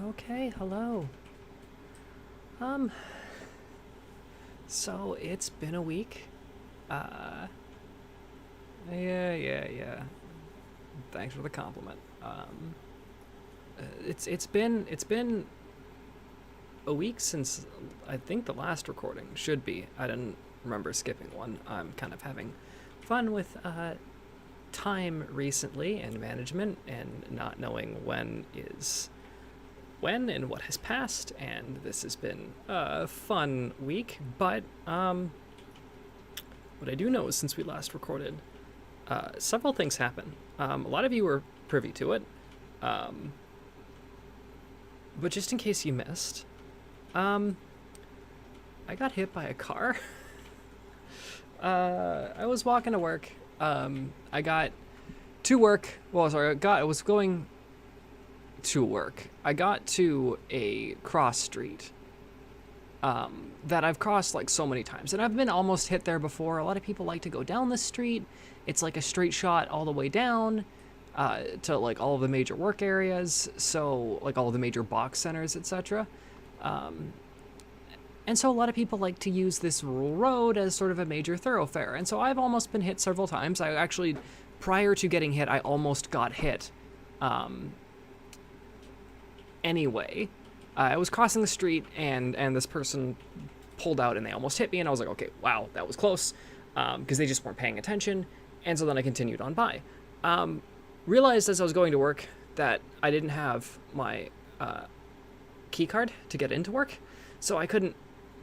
Okay, hello. Um, so it's been a week. Uh, yeah. Thanks for the compliment. It's been a week since I think the last recording should be. I didn't remember skipping one. I'm kind of having fun with time recently and management and not knowing when is when and what has passed, and this has been a fun week. But what I do know is since we last recorded, several things happened. A lot of you were privy to it, um, but just in case you missed, I got hit by a car. I was walking to work. I got to work. Well, sorry, I was going to work. I got to a cross street that I've crossed like so many times, and I've been almost hit there before. A lot of people like to go down this street. It's like a straight shot all the way down to like all of the major work areas, so like all of the major box centers, etc. Um, and so a lot of people like to use this rural road as sort of a major thoroughfare. And so I've almost been hit several times. I actually, prior to getting hit, I almost got hit. Um, anyway, I was crossing the street, and this person pulled out and they almost hit me, and I was like, okay, wow, that was close, because they just weren't paying attention. And so then I continued on by. Realized as I was going to work that I didn't have my key card to get into work, so I couldn't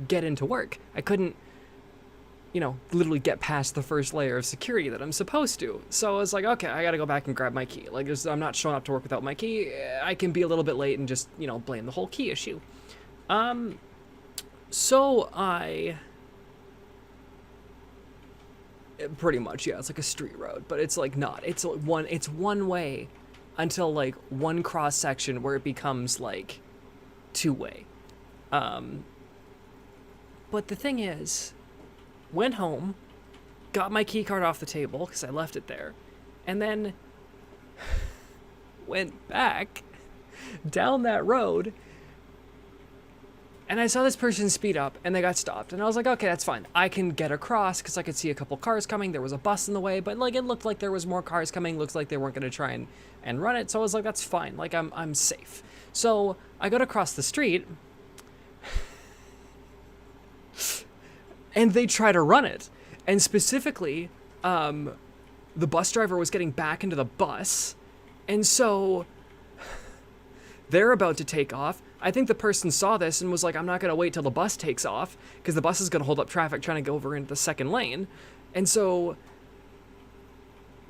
get into work. I couldn't, literally get past the first layer of security that I'm supposed to. So I was like, okay, I gotta go back and grab my key. Like, I'm not showing up to work without my key. I can be a little bit late and just, blame the whole key issue. So I... Pretty much, yeah, it's like a street road, but it's like not. It's one way until like one cross section where it becomes like two-way. But the thing is, went home, got my key card off the table because I left it there, and then went back down that road, and I saw this person speed up, and they got stopped, and I was like, okay, that's fine. I can get across because I could see a couple cars coming. There was a bus in the way, but like it looked like there was more cars coming. Looks like they weren't going to try and run it, so I was like, that's fine. Like I'm safe. So I go to cross the street, and they try to run it. And specifically, the bus driver was getting back into the bus, and so they're about to take off. I think the person saw this and was like, I'm not going to wait till the bus takes off, because the bus is going to hold up traffic trying to go over into the second lane. And so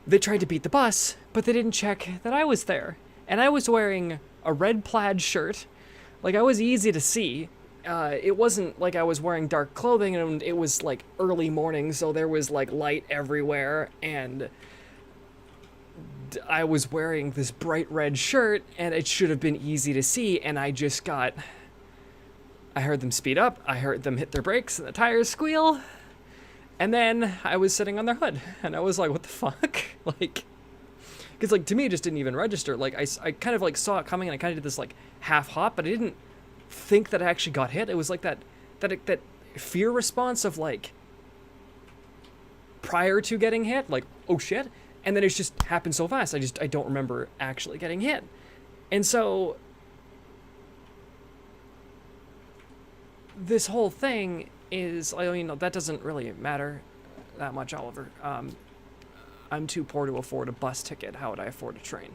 they tried to beat the bus, but they didn't check that I was there. And I was wearing a red plaid shirt. Like, I was easy to see. It wasn't like I was wearing dark clothing, and it was like early morning, so there was like light everywhere, and I was wearing this bright red shirt, and it should have been easy to see, and I heard them speed up, I heard them hit their brakes, and the tires squeal, and then I was sitting on their hood, and I was like, what the fuck? Like, because like to me it just didn't even register. Like I kind of like saw it coming, and I kind of did this like half hop, but I didn't think that I actually got hit. It was like that fear response of like prior to getting hit, like, oh shit, and then it just happened so fast. I don't remember actually getting hit. And so this whole thing is, that doesn't really matter that much, Oliver. I'm too poor to afford a bus ticket. How would I afford a train?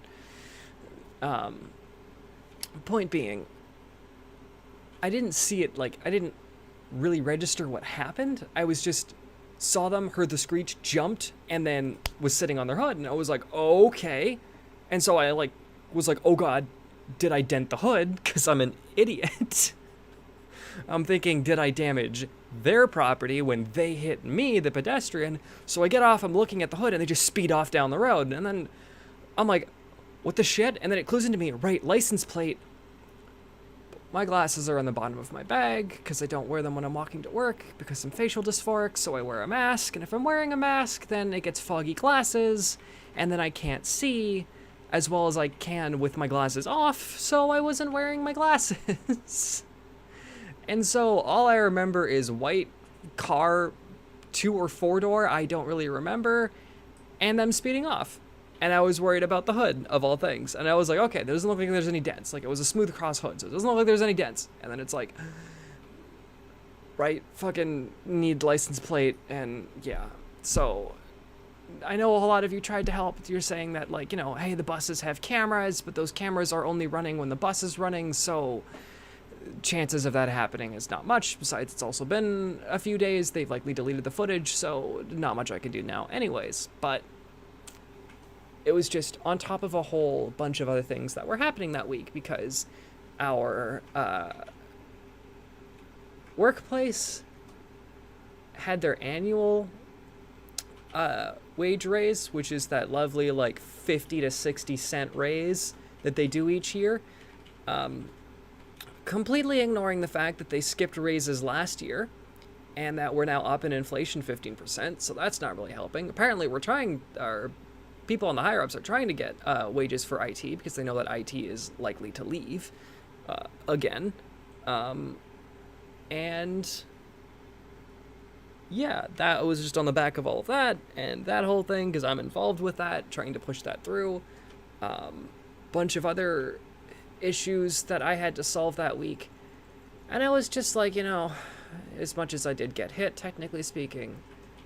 Point being, I didn't see it, like, I didn't really register what happened. I was just saw them, heard the screech, jumped, and then was sitting on their hood, and I was like, okay. And so I like was like, oh god, did I dent the hood? Because I'm an idiot. I'm thinking, did I damage their property when they hit me, the pedestrian? So I get off, I'm looking at the hood, and they just speed off down the road, and then I'm like, what the shit? And then it clues into me, right, license plate. My glasses are on the bottom of my bag because I don't wear them when I'm walking to work because I'm facial dysphoric, so I wear a mask. And if I'm wearing a mask, then it gets foggy glasses, and then I can't see. as well as I can with my glasses off, so I wasn't wearing my glasses. And so all I remember is white car, 2 or 4 door, I don't really remember, and them speeding off. And I was worried about the hood, of all things. And I was like, okay, there doesn't look like there's any dents. Like, it was a smooth cross hood, so it doesn't look like there's any dents. And then it's like, right, fucking need license plate, and yeah. So, I know a lot of you tried to help. You're saying that, like, you know, hey, the buses have cameras, but those cameras are only running when the bus is running, so chances of that happening is not much. Besides, it's also been a few days. They've likely deleted the footage, so not much I can do now anyways. But it was just on top of a whole bunch of other things that were happening that week, because our workplace had their annual wage raise, which is that lovely like 50 to 60 cent raise that they do each year, completely ignoring the fact that they skipped raises last year and that we're now up in inflation 15%, so that's not really helping. Apparently our people on the higher ups are trying to get wages for IT because they know that IT is likely to leave again. And yeah, that was just on the back of all of that and that whole thing, because I'm involved with that, trying to push that through. Bunch of other issues that I had to solve that week. And I was just like, you know, as much as I did get hit, technically speaking,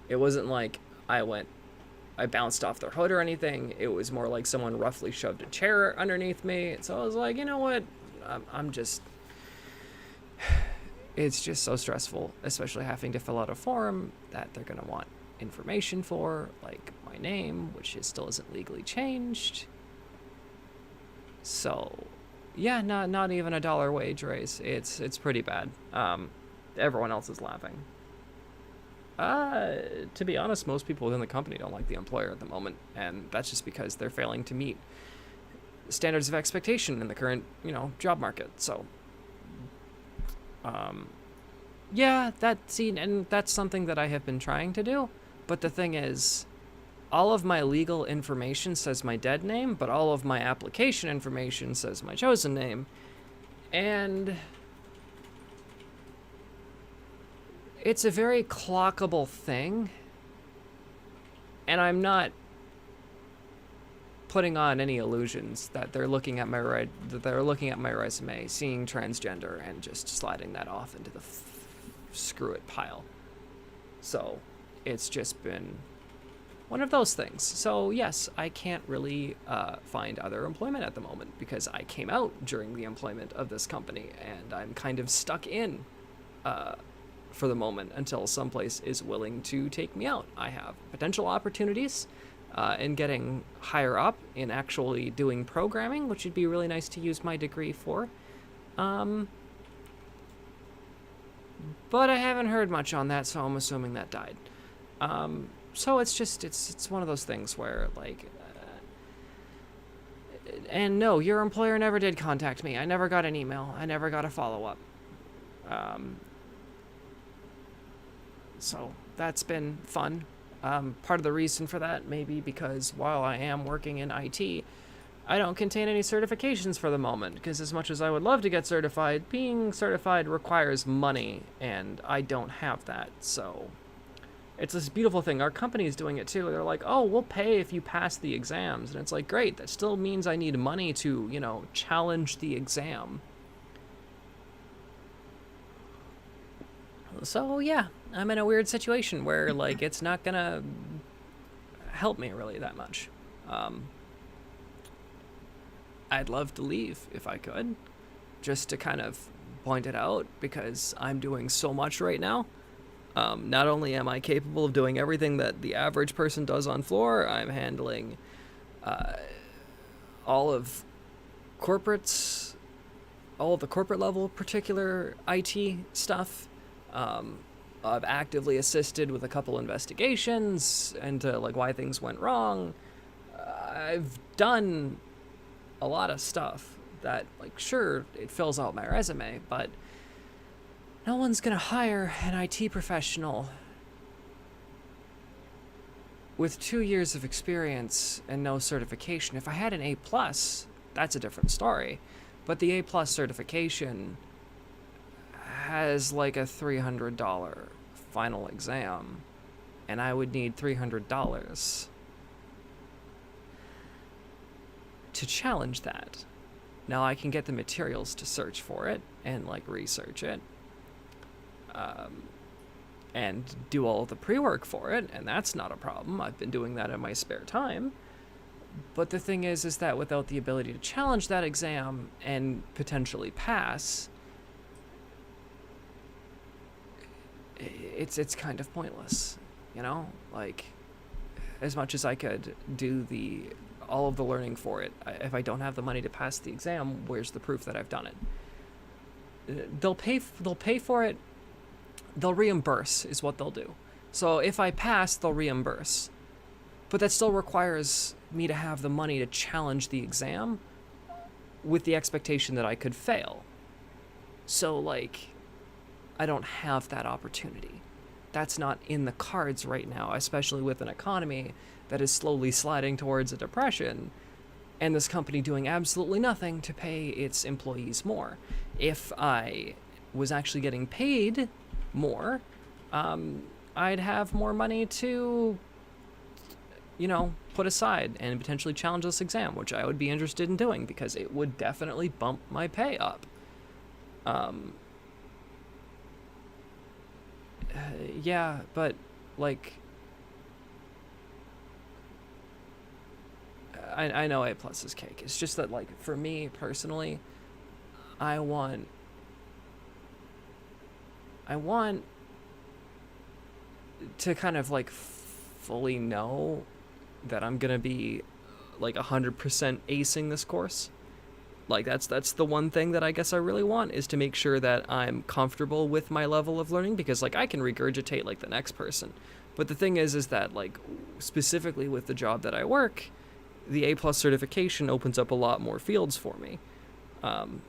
it wasn't like I bounced off their hood or anything. It was more like someone roughly shoved a chair underneath me. So I was like, you know what? I'm just... It's just so stressful, especially having to fill out a form that they're going to want information for, like my name, which still isn't legally changed. So, yeah, not even $1 wage raise. It's pretty bad. Everyone else is laughing. To be honest, most people within the company don't like the employer at the moment, and that's just because they're failing to meet standards of expectation in the current, job market. So, yeah, and that's something that I have been trying to do. But the thing is, all of my legal information says my dead name, but all of my application information says my chosen name. And it's a very clockable thing. And I'm not putting on any illusions that they're looking at my resume, seeing transgender, and just sliding that off into the screw it pile. So it's just been one of those things. So yes, I can't really find other employment at the moment because I came out during the employment of this company, and I'm kind of stuck in for the moment until someplace is willing to take me out. I have potential opportunities in getting higher up in actually doing programming, which would be really nice to use my degree for. But I haven't heard much on that, so I'm assuming that died. So it's one of those things where, like, and no, your employer never did contact me. I never got an email. I never got a follow-up. So that's been fun. Part of the reason for that may be because while I am working in IT, I don't contain any certifications for the moment, because as much as I would love to get certified, being certified requires money, and I don't have that. So it's this beautiful thing. Our company is doing it too. They're like, oh, we'll pay if you pass the exams. And it's like, great, that still means I need money to, challenge the exam. So yeah, I'm in a weird situation where, like, it's not gonna help me really that much. I'd love to leave if I could, just to kind of point it out, because I'm doing so much right now. Not only am I capable of doing everything that the average person does on floor, I'm handling all of the corporate level particular IT stuff. I've actively assisted with a couple investigations into, like, why things went wrong. I've done a lot of stuff that, like, sure, it fills out my resume, but no one's gonna hire an IT professional with 2 years of experience and no certification, if I had an A plus, that's a different story. But the A plus certification has like a $300 final exam, and I would need $300 to challenge that. Now I can get the materials to search for it and like research it, and do all of the pre-work for it, and that's not a problem. I've been doing that in my spare time. But the thing is that without the ability to challenge that exam and potentially pass, it's kind of pointless, you know? Like, as much as I could do all of the learning for it, if I don't have the money to pass the exam, where's the proof that I've done it? They'll pay for it. They'll reimburse is what they'll do. So if I pass, they'll reimburse. But that still requires me to have the money to challenge the exam with the expectation that I could fail. So, like, I don't have that opportunity. That's not in the cards right now, especially with an economy that is slowly sliding towards a depression, and this company doing absolutely nothing to pay its employees more. If I was actually getting paid more, I'd have more money to, put aside and potentially challenge this exam, which I would be interested in doing because it would definitely bump my pay up. Yeah, but like, I know A plus is cake. It's just that, like, for me personally, I want to kind of like fully know that I'm gonna be like 100% acing this course. Like, that's the one thing that I guess I really want, is to make sure that I'm comfortable with my level of learning, because like I can regurgitate like the next person. But the thing is that, like, specifically with the job that I work, the A plus certification opens up a lot more fields for me. And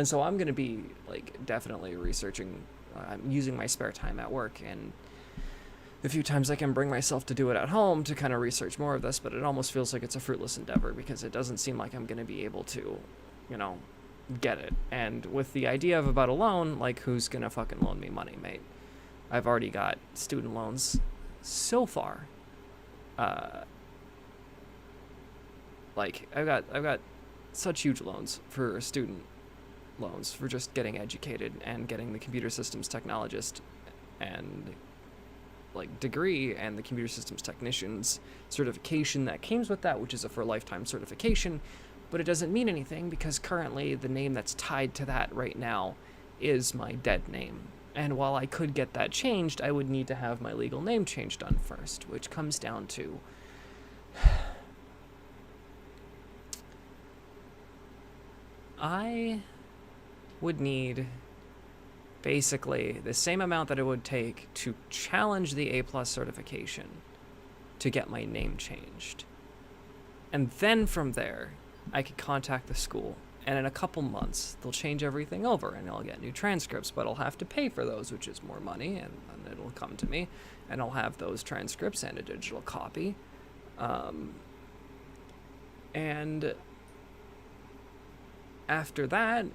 so I'm going to be like definitely researching. I'm using my spare time at work, and the few times I can bring myself to do it at home to kind of research more of this, but it almost feels like it's a fruitless endeavor because it doesn't seem like I'm going to be able to, get it. And with the idea of about a loan, like, who's going to fucking loan me money, mate? I've already got student loans so far. Like, I've got such huge loans for student loans for just getting educated and getting the computer systems technologist and like degree and the computer systems technician's certification that comes with that, which is a for lifetime certification. But it doesn't mean anything because currently the name that's tied to that right now is my dead name. And while I could get that changed, I would need to have my legal name change done first, which comes down to I would need basically the same amount that it would take to challenge the A plus certification to get my name changed. And then from there, I could contact the school, and in a couple months, they'll change everything over, and I'll get new transcripts, but I'll have to pay for those, which is more money, and then it'll come to me, and I'll have those transcripts and a digital copy. And after that,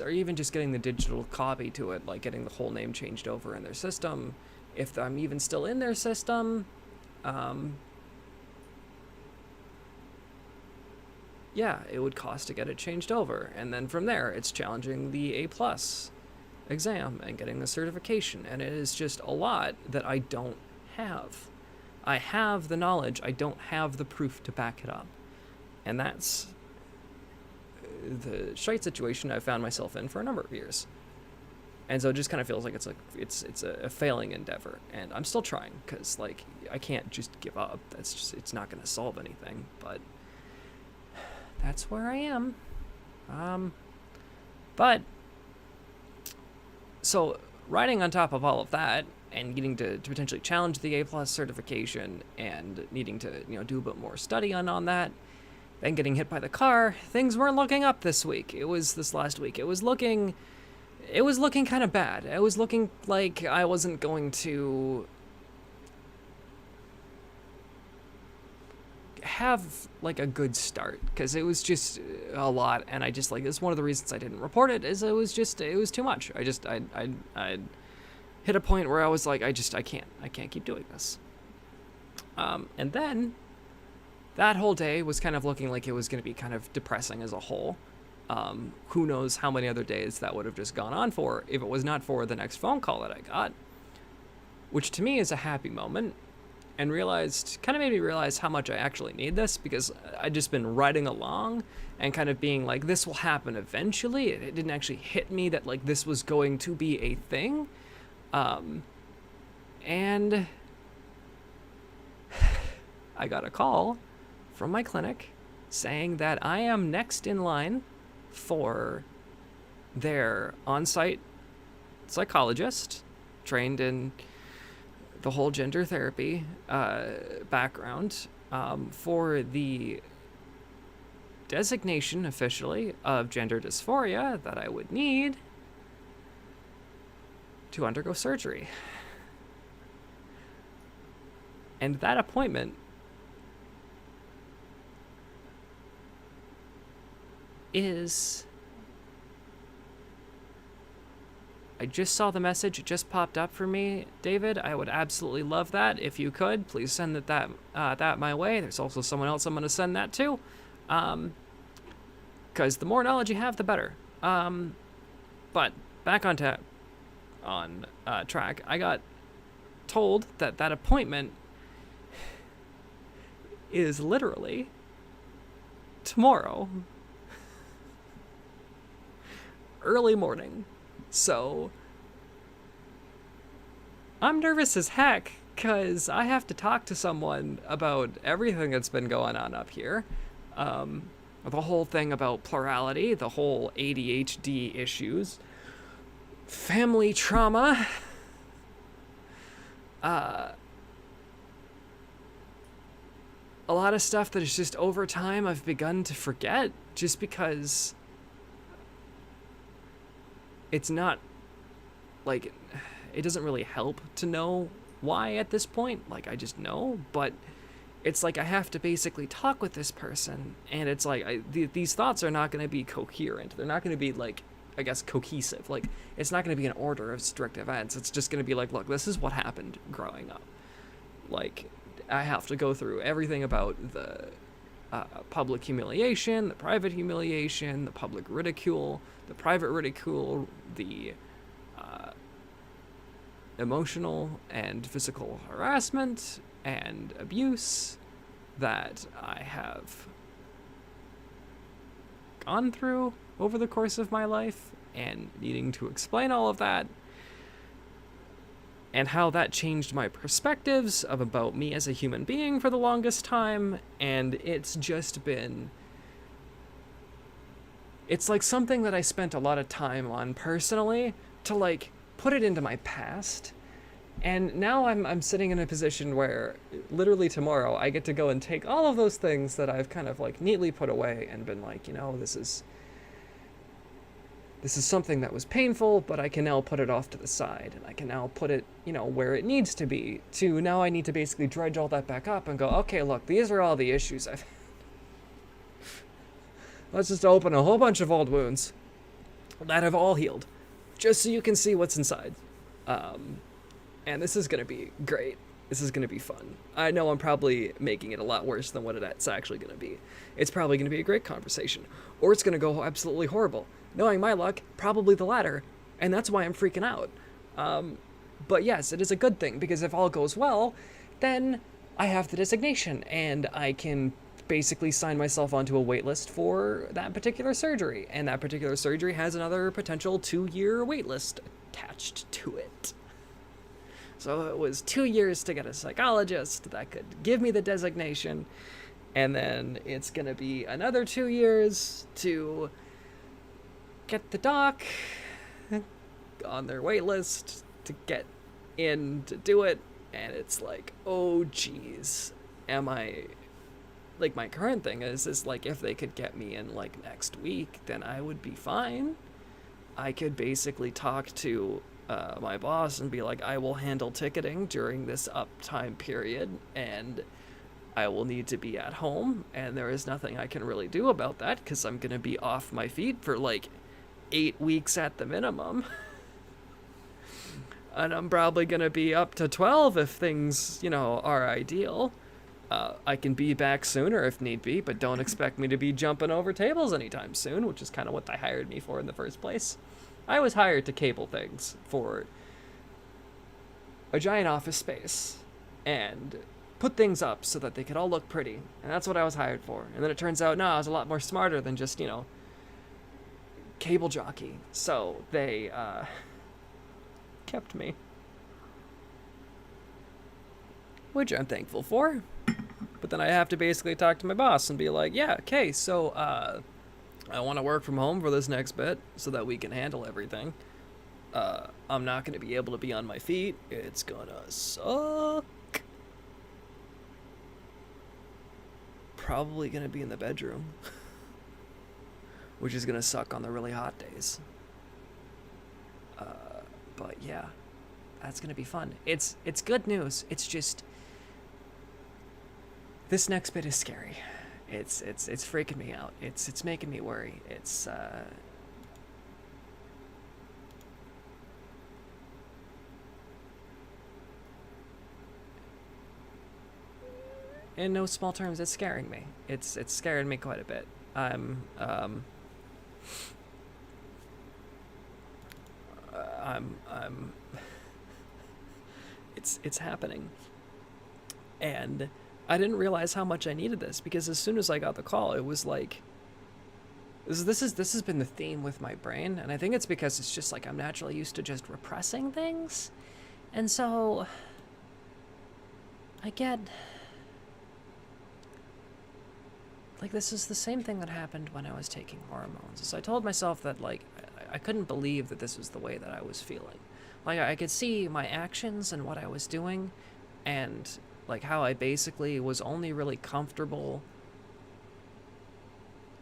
or even just getting the digital copy to it, like getting the whole name changed over in their system. If I'm even still in their system, yeah, it would cost to get it changed over. And then from there, it's challenging the A plus exam and getting the certification. And it is just a lot that I don't have. I have the knowledge, I don't have the proof to back it up. And that's the shite situation I've found myself in for a number of years. And so it just kind of feels like it's a failing endeavor, and I'm still trying, because like I can't just give up. It's not going to solve anything, but that's where I am. But so riding on top of all of that and getting to potentially challenge the A plus certification and needing to do a bit more study on that, then getting hit by the car, things weren't looking up this week. It was this last week. It was looking kind of bad. It was looking like I wasn't going to have like a good start, because it was just a lot, and I just like, it's one of the reasons I didn't report it, is it was too much. I hit a point where I was like, I can't keep doing this. And then that whole day was kind of looking like it was going to be kind of depressing as a whole. Who knows how many other days that would have just gone on for if it was not for the next phone call that I got, which to me is a happy moment, and kind of made me realize how much I actually need this, because I'd just been riding along and kind of being like, this will happen eventually. It didn't actually hit me that like this was going to be a thing. And I got a call from my clinic saying that I am next in line for their on-site psychologist, trained in the whole gender therapy background, for the designation officially of gender dysphoria that I would need to undergo surgery. And that appointment is... I just saw the message. It just popped up for me, David. I would absolutely love that. If you could, please send that my way. There's also someone else I'm going to send that to. Because the more knowledge you have, the better. But back on track. I got told that appointment is literally tomorrow. Early morning. So I'm nervous as heck, because I have to talk to someone about everything that's been going on up here. The whole thing about plurality, the whole ADHD issues, family trauma, a lot of stuff that is just over time I've begun to forget, just because it's not, like, it doesn't really help to know why at this point. Like, I just know, but it's like I have to basically talk with this person, and it's like these thoughts are not going to be coherent. They're not going to be, like, I guess, cohesive. Like, it's not going to be an order of strict events. It's just going to be like, look, this is what happened growing up. Like, I have to go through everything about the public humiliation, the private humiliation, the public ridicule, the private ridicule, the emotional and physical harassment and abuse that I have gone through over the course of my life, and needing to explain all of that, and how that changed my perspectives about me as a human being for the longest time. And it's just been... it's like something that I spent a lot of time on personally to, like, put it into my past. And now I'm sitting in a position where literally tomorrow I get to go and take all of those things that I've kind of, like, neatly put away and been like, you know, this is something that was painful, but I can now put it off to the side, and I can now put it, you know, where it needs to be, to now I need to basically dredge all that back up and go, okay, look, these are all the issues I've... Let's just open a whole bunch of old wounds that have all healed, just so you can see what's inside. And this is going to be great. This is going to be fun. I know I'm probably making it a lot worse than what it's actually going to be. It's probably going to be a great conversation, or it's going to go absolutely horrible. Knowing my luck, probably the latter, and that's why I'm freaking out. But yes, it is a good thing, because if all goes well, then I have the designation, and I can basically sign myself onto a wait list for that particular surgery, and that particular surgery has another potential 2-year wait list attached to it. So it was 2 years to get a psychologist that could give me the designation, and then it's gonna be another 2 years to get the doc on their wait list to get in to do it. And it's like, oh geez, am I... like, my current thing is like, if they could get me in, like, next week, then I would be fine. I could basically talk to my boss and be like, I will handle ticketing during this uptime period, and I will need to be at home, and there is nothing I can really do about that because I'm going to be off my feet for like 8 weeks at the minimum. And I'm probably going to be up to 12 if things, are ideal. I can be back sooner if need be, but don't expect me to be jumping over tables anytime soon, which is kind of what they hired me for in the first place. I was hired to cable things for a giant office space and put things up so that they could all look pretty. And that's what I was hired for. And then it turns out, no, I was a lot more smarter than just, cable jockey. So they kept me. Which I'm thankful for. But then I have to basically talk to my boss and be like, yeah, okay, so I want to work from home for this next bit so that we can handle everything. I'm not going to be able to be on my feet. It's gonna suck. Probably going to be in the bedroom. Which is going to suck on the really hot days. But yeah, that's going to be fun. It's good news. It's just... this next bit is scary. It's freaking me out. It's making me worry. It's in no small terms, it's scaring me. It's scaring me quite a bit. I'm it's happening. And I didn't realize how much I needed this, because as soon as I got the call, it was like, this has been the theme with my brain, and I think it's because it's just like I'm naturally used to just repressing things, and so I get like, this is the same thing that happened when I was taking hormones. So I told myself that like I couldn't believe that this was the way that I was feeling. Like, I could see my actions and what I was doing, and like how I basically was only really comfortable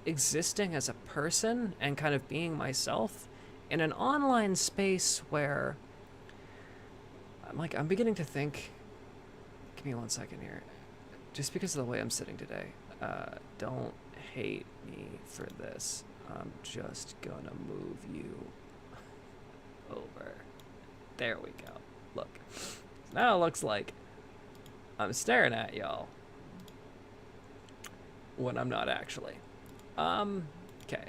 existing as a person and kind of being myself in an online space where I'm beginning to think, give me 1 second here, just because of the way I'm sitting today, don't hate me for this, I'm just gonna move you over. There we go. Look, now it looks like I'm staring at y'all when I'm not actually. Okay.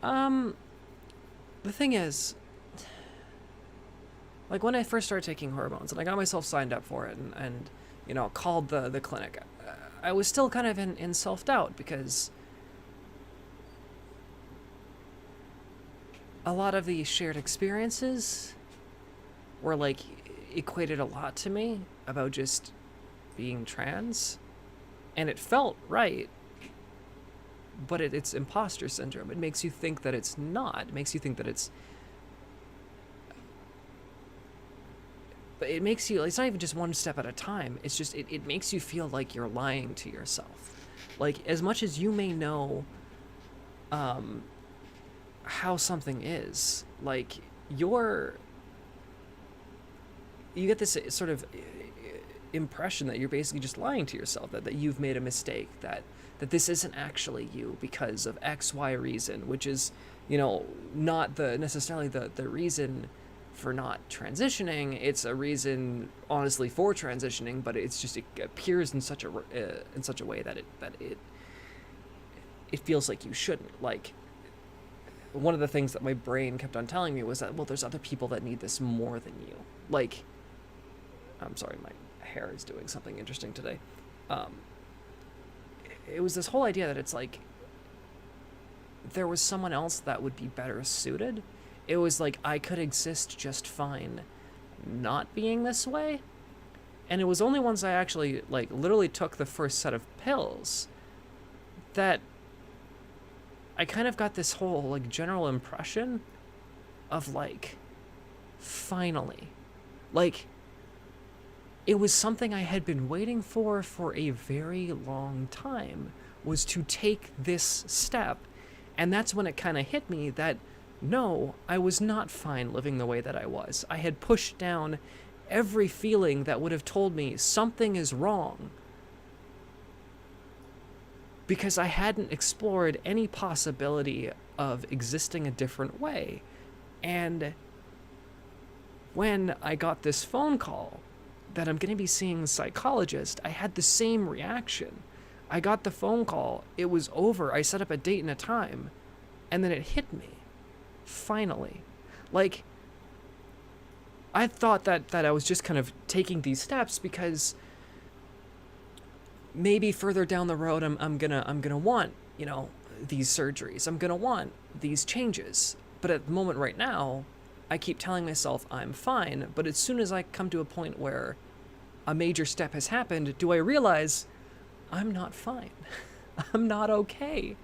The thing is, like, when I first started taking hormones and I got myself signed up for it and called the clinic, I was still kind of in self-doubt, because a lot of the shared experiences were like equated a lot to me about just being trans, and it felt right, but it's imposter syndrome. It makes you think that it's not. It makes you think that it's... But it makes you... It's not even just one step at a time. It's just... It makes you feel like you're lying to yourself. Like, as much as you may know how something is, like, you get this sort of impression that you're basically just lying to yourself, that you've made a mistake, that this isn't actually you because of X, Y reason, which is, not necessarily the reason for not transitioning. It's a reason, honestly, for transitioning, but it's just, it appears in such a way that it feels like you shouldn't. Like, one of the things that my brain kept on telling me was that, well, there's other people that need this more than you. Like, I'm sorry, my hair is doing something interesting today. It was this whole idea that it's like there was someone else that would be better suited. It was like I could exist just fine not being this way. And it was only once I actually, like, literally took the first set of pills that I kind of got this whole, like, general impression of, like, finally. Like, it was something I had been waiting for a very long time, was to take this step. And that's when it kind of hit me that, no, I was not fine living the way that I was. I had pushed down every feeling that would have told me something is wrong. because I hadn't explored any possibility of existing a different way. And when I got this phone call that I'm going to be seeing a psychologist, I had the same reaction. I got the phone call, it was over, I set up a date and a time, and then it hit me. Finally. Like, I thought that I was just kind of taking these steps because maybe further down the road I'm gonna want, you know, these surgeries. I'm gonna want these changes. But at the moment right now, I keep telling myself I'm fine, but as soon as I come to a point where a major step has happened, do I realize I'm not fine. I'm not okay.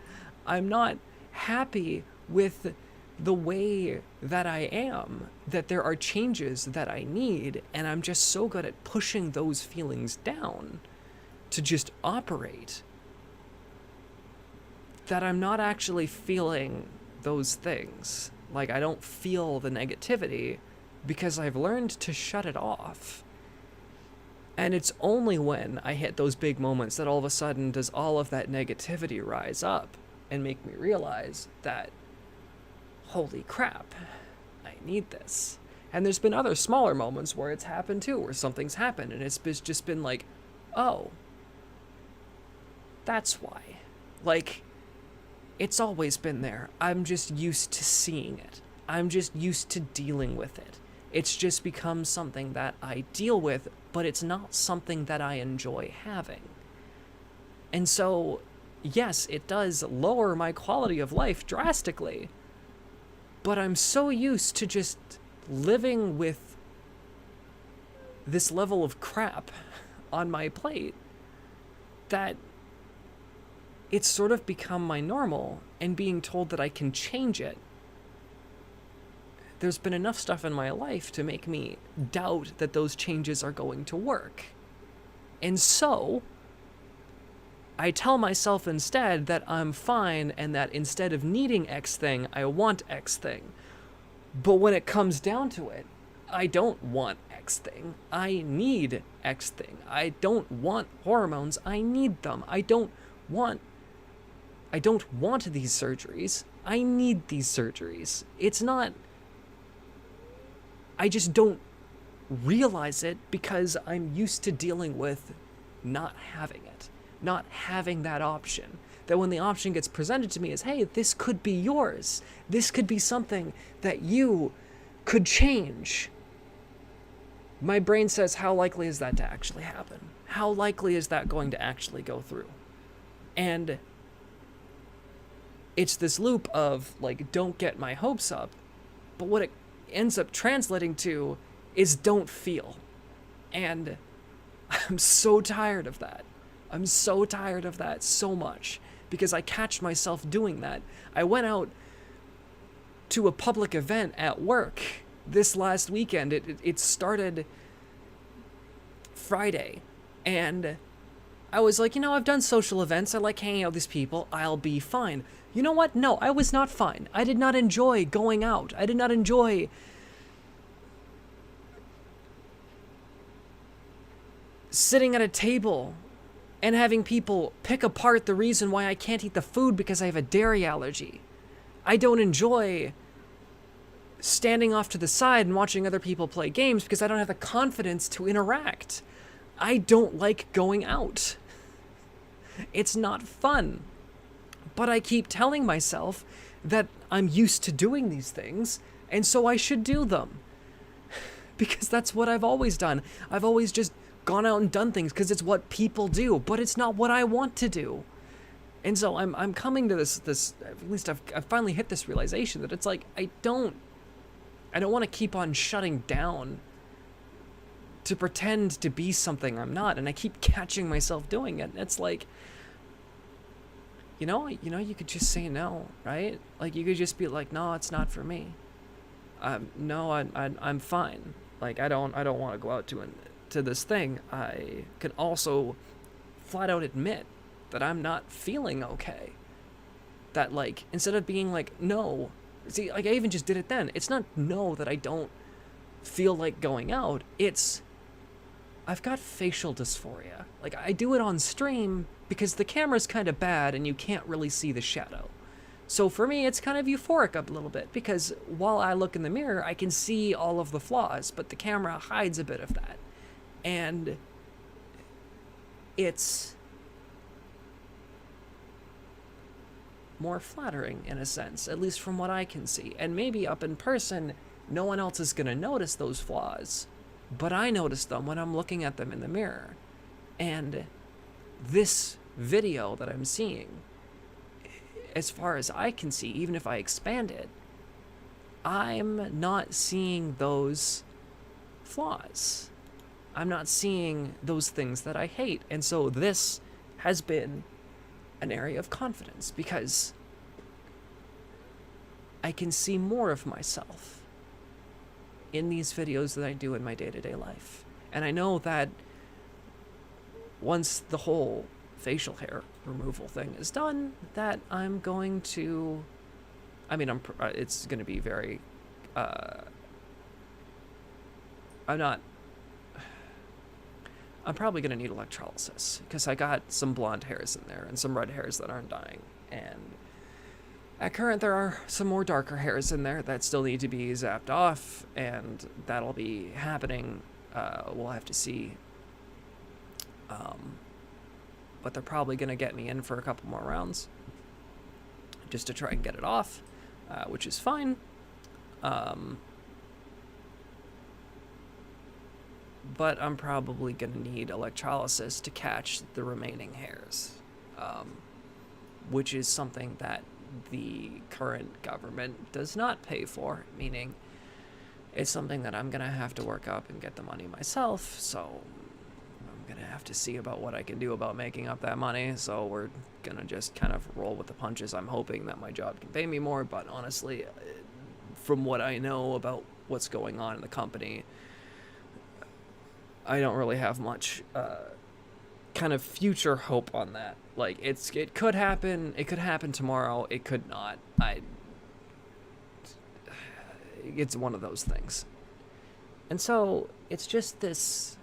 I'm not happy with the way that I am, that there are changes that I need, and I'm just so good at pushing those feelings down to just operate that I'm not actually feeling those things. Like, I don't feel the negativity because I've learned to shut it off. And it's only when I hit those big moments that all of a sudden does all of that negativity rise up and make me realize that, holy crap, I need this. And there's been other smaller moments where it's happened too, where something's happened and it's just been like, oh, that's why. Like, it's always been there. I'm just used to seeing it. I'm just used to dealing with it. It's just become something that I deal with, but it's not something that I enjoy having. And so, yes, it does lower my quality of life drastically, but I'm so used to just living with this level of crap on my plate that it's sort of become my normal, and being told that I can change it. There's been enough stuff in my life to make me doubt that those changes are going to work. And so, I tell myself instead that I'm fine and that instead of needing X thing, I want X thing. But when it comes down to it, I don't want X thing. I need X thing. I don't want hormones. I need them. I don't want these surgeries. I need these surgeries. It's not... I just don't realize it because I'm used to dealing with not having it, not having that option. That when the option gets presented to me as, hey, this could be yours. This could be something that you could change. My brain says, how likely is that to actually happen? How likely is that going to actually go through? And it's this loop of, like, don't get my hopes up, but what it ends up translating to is don't feel. And I'm so tired of that. I'm so tired of that so much because I catch myself doing that. I went out to a public event at work this last weekend. It started Friday, and I was like, I've done social events. I like hanging out with these people. I'll be fine. You know what? No, I was not fine. I did not enjoy going out. I did not enjoy sitting at a table and having people pick apart the reason why I can't eat the food because I have a dairy allergy. I don't enjoy standing off to the side and watching other people play games because I don't have the confidence to interact. I don't like going out. It's not fun. But I keep telling myself that I'm used to doing these things, and so I should do them. Because that's what I've always done. I've always just gone out and done things because it's what people do, but it's not what I want to do. And so I'm coming to this at least I've finally hit this realization that it's like I don't want to keep on shutting down to pretend to be something I'm not, and I keep catching myself doing it. And it's like, you could just say no, right? Like, you could just be like, no, it's not for me. No, I'm fine. Like, I don't want to go out to this thing. I can also flat out admit that I'm not feeling okay. That, like, instead of being like, no, see, like, I even just did it then. It's not no that I don't feel like going out. It's I've got facial dysphoria. Like, I do it on stream because the camera's kind of bad and you can't really see the shadow. So for me, it's kind of euphoric a little bit because while I look in the mirror, I can see all of the flaws, but the camera hides a bit of that. And it's more flattering in a sense, at least from what I can see. And maybe up in person, no one else is going to notice those flaws, but I notice them when I'm looking at them in the mirror. And this video that I'm seeing, as far as I can see, even if I expand it, I'm not seeing those flaws. I'm not seeing those things that I hate. And so this has been an area of confidence because I can see more of myself in these videos that I do in my day-to-day life. And I know that once the whole facial hair removal thing is done, that I'm going to, I mean, it's going to be very, I'm probably going to need electrolysis because I got some blonde hairs in there and some red hairs that aren't dying. And at current, there are some more darker hairs in there that still need to be zapped off, and that'll be happening. We'll have to see. But they're probably going to get me in for a couple more rounds just to try and get it off, which is fine. But I'm probably going to need electrolysis to catch the remaining hairs, which is something that the current government does not pay for, meaning it's something that I'm going to have to work up and get the money myself, so I'm going to have to see about what I can do about making up that money, so we're going to just kind of roll with the punches. I'm hoping that my job can pay me more, but honestly, from what I know about what's going on in the company, I don't really have much kind of future hope on that. Like, it could happen. It could happen tomorrow. It could not. It's one of those things. And so it's just this.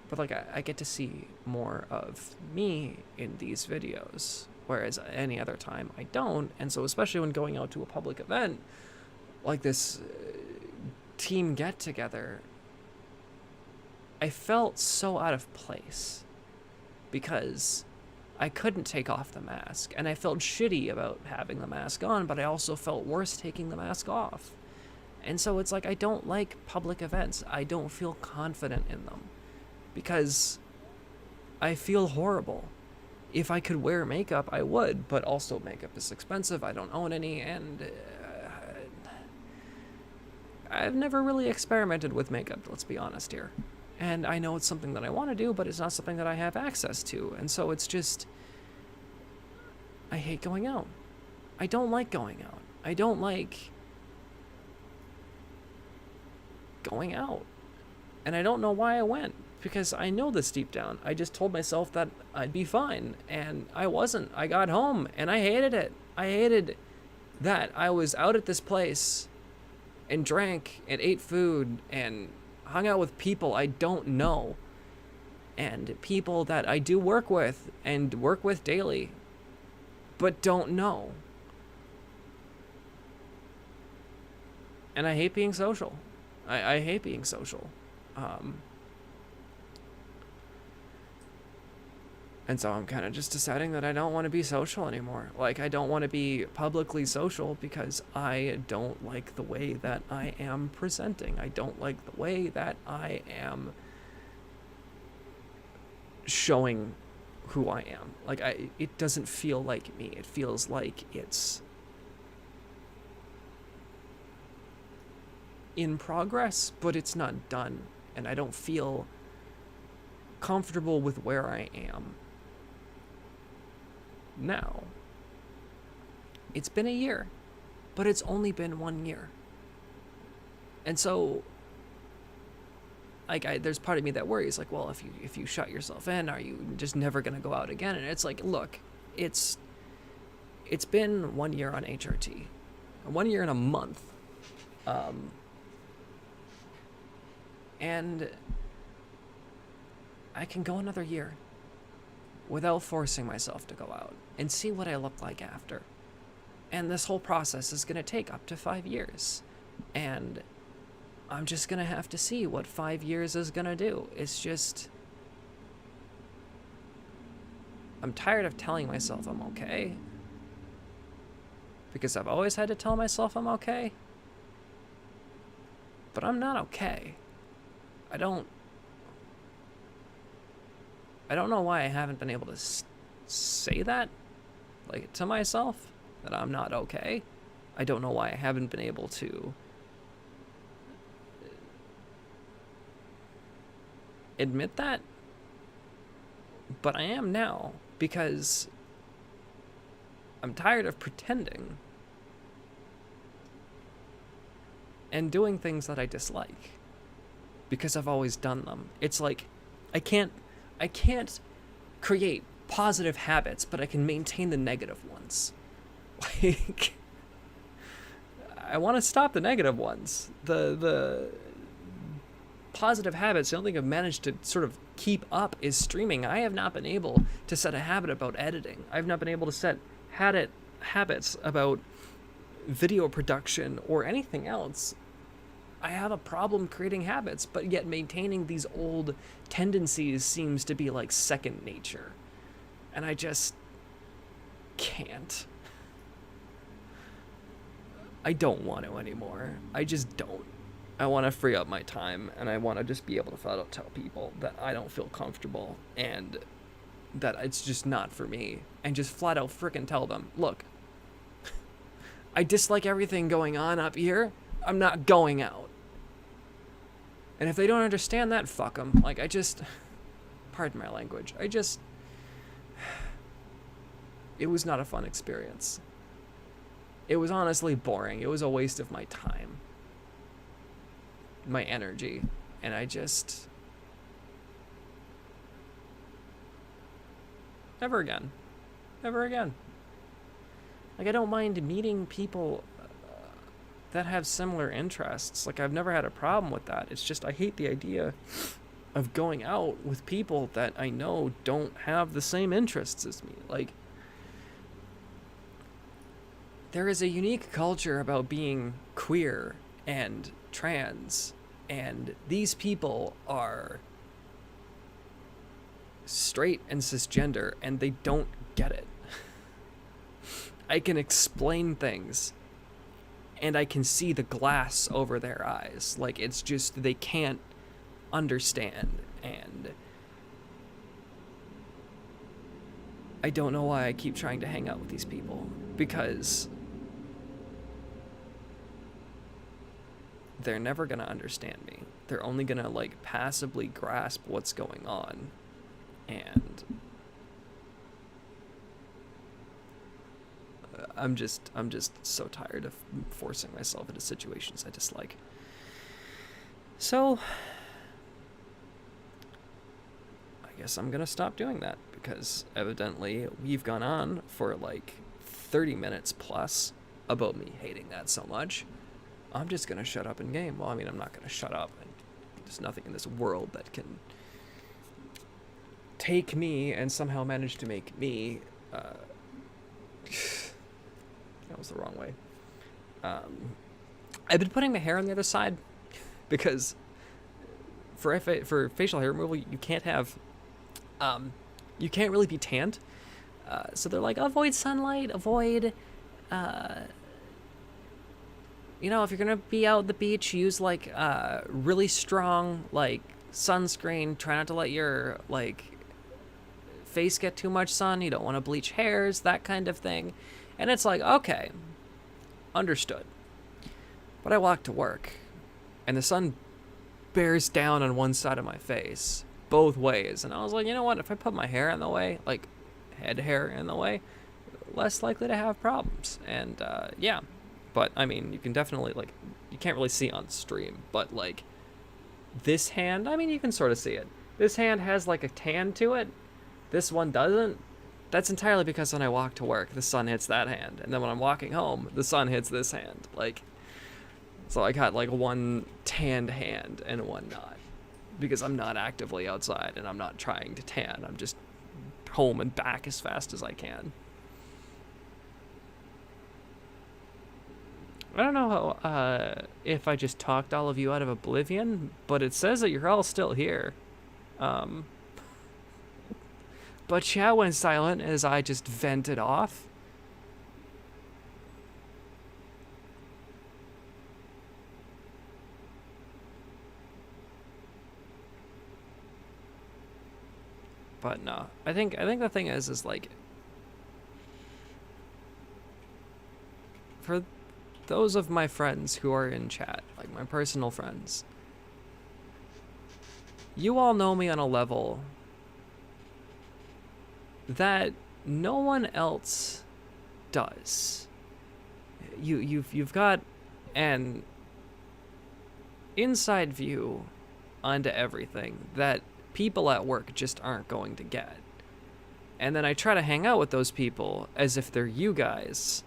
But like, I get to see more of me in these videos, whereas any other time I don't. And so especially when going out to a public event like this team get together, I felt so out of place because I couldn't take off the mask, and I felt shitty about having the mask on, but I also felt worse taking the mask off. And so it's like, I don't like public events. I don't feel confident in them because I feel horrible. If I could wear makeup, I would, but also makeup is expensive. I don't own any, and I've never really experimented with makeup, let's be honest here. And I know it's something that I want to do, but it's not something that I have access to. And so it's just, I hate going out. I don't like going out. I don't like going out. And I don't know why I went, because I know this deep down. I just told myself that I'd be fine, and I wasn't. I got home, and I hated it. I hated that I was out at this place and drank and ate food and hung out with people I don't know, and people that I do work with and work with daily but don't know. And I hate being social. I hate being social. And so I'm kind of just deciding that I don't want to be social anymore. Like, I don't want to be publicly social because I don't like the way that I am presenting. I don't like the way that I am showing who I am. Like, it doesn't feel like me. It feels like it's in progress, but it's not done. And I don't feel comfortable with where I am now. It's been a year, but it's only been 1 year. And so, like, there's part of me that worries, like, well, if you shut yourself in, are you just never going to go out again? And it's like, look, it's been 1 year on HRT, 1 year and a month. And I can go another year without forcing myself to go out and see what I look like after. And this whole process is going to take up to 5 years. And I'm just going to have to see what 5 years is going to do. It's just... I'm tired of telling myself I'm okay. Because I've always had to tell myself I'm okay. But I'm not okay. I don't know why I haven't been able to say that, like, to myself, that I'm not okay. I don't know why I haven't been able to admit that. But I am now, because I'm tired of pretending and doing things that I dislike, because I've always done them. It's like, I can't create positive habits, but I can maintain the negative ones. Like, I want to stop the negative ones. The positive habits, the only thing I've managed to sort of keep up is streaming. I have not been able to set a habit about editing. I've not been able to set habits about video production or anything else. I have a problem creating habits, but yet maintaining these old tendencies seems to be like second nature. And I just can't. I don't want to anymore. I just don't. I want to free up my time, and I want to just be able to flat out tell people that I don't feel comfortable and that it's just not for me. And just flat out frickin' tell them, look, I dislike everything going on up here. I'm not going out. And if they don't understand that, fuck them. Like, pardon my language, it was not a fun experience. It was honestly boring. It was a waste of my time, my energy, and never again. Like, I don't mind meeting people that have similar interests. Like, I've never had a problem with that. It's just I hate the idea of going out with people that I know don't have the same interests as me. Like, there is a unique culture about being queer and trans, and these people are straight and cisgender, and they don't get it. I can explain things, and I can see the glass over their eyes. Like, it's just, they can't understand, and I don't know why I keep trying to hang out with these people, because they're never gonna understand me. They're only gonna, like, passively grasp what's going on, and I'm just so tired of forcing myself into situations I dislike. So I guess I'm gonna stop doing that, because evidently we've gone on for like 30 minutes plus about me hating that so much. I'm just gonna shut up in game. Well, I mean, I'm not gonna shut up. There's nothing in this world that can take me and somehow manage to make me that was the wrong way. I've been putting my hair on the other side, because for facial hair removal, you can't have you can't really be tanned. So they're like, avoid sunlight, avoid you know, if you're gonna be out at the beach, use like really strong like sunscreen. Try not to let your like face get too much sun. You don't want to bleach hairs, that kind of thing. And it's like, okay, understood. But I walk to work, and the sun bears down on one side of my face, both ways. And I was like, you know what? If I put my hair in the way, like head hair in the way, less likely to have problems. And yeah, but I mean, you can definitely, like, you can't really see on stream, but like this hand, I mean, you can sort of see it. This hand has like a tan to it. This one doesn't. That's entirely because when I walk to work, the sun hits that hand. And then when I'm walking home, the sun hits this hand. Like, so I got like one tanned hand and one not. because I'm not actively outside and I'm not trying to tan. I'm just home and back as fast as I can. I don't know how, if I just talked all of you out of oblivion, but it says that you're all still here. But chat went silent as I just vented off. But no, I think the thing is like, for those of my friends who are in chat, like my personal friends, you all know me on a level that no one else does. You've got an inside view onto everything that people at work just aren't going to get. And then I try to hang out with those people as if they're you guys.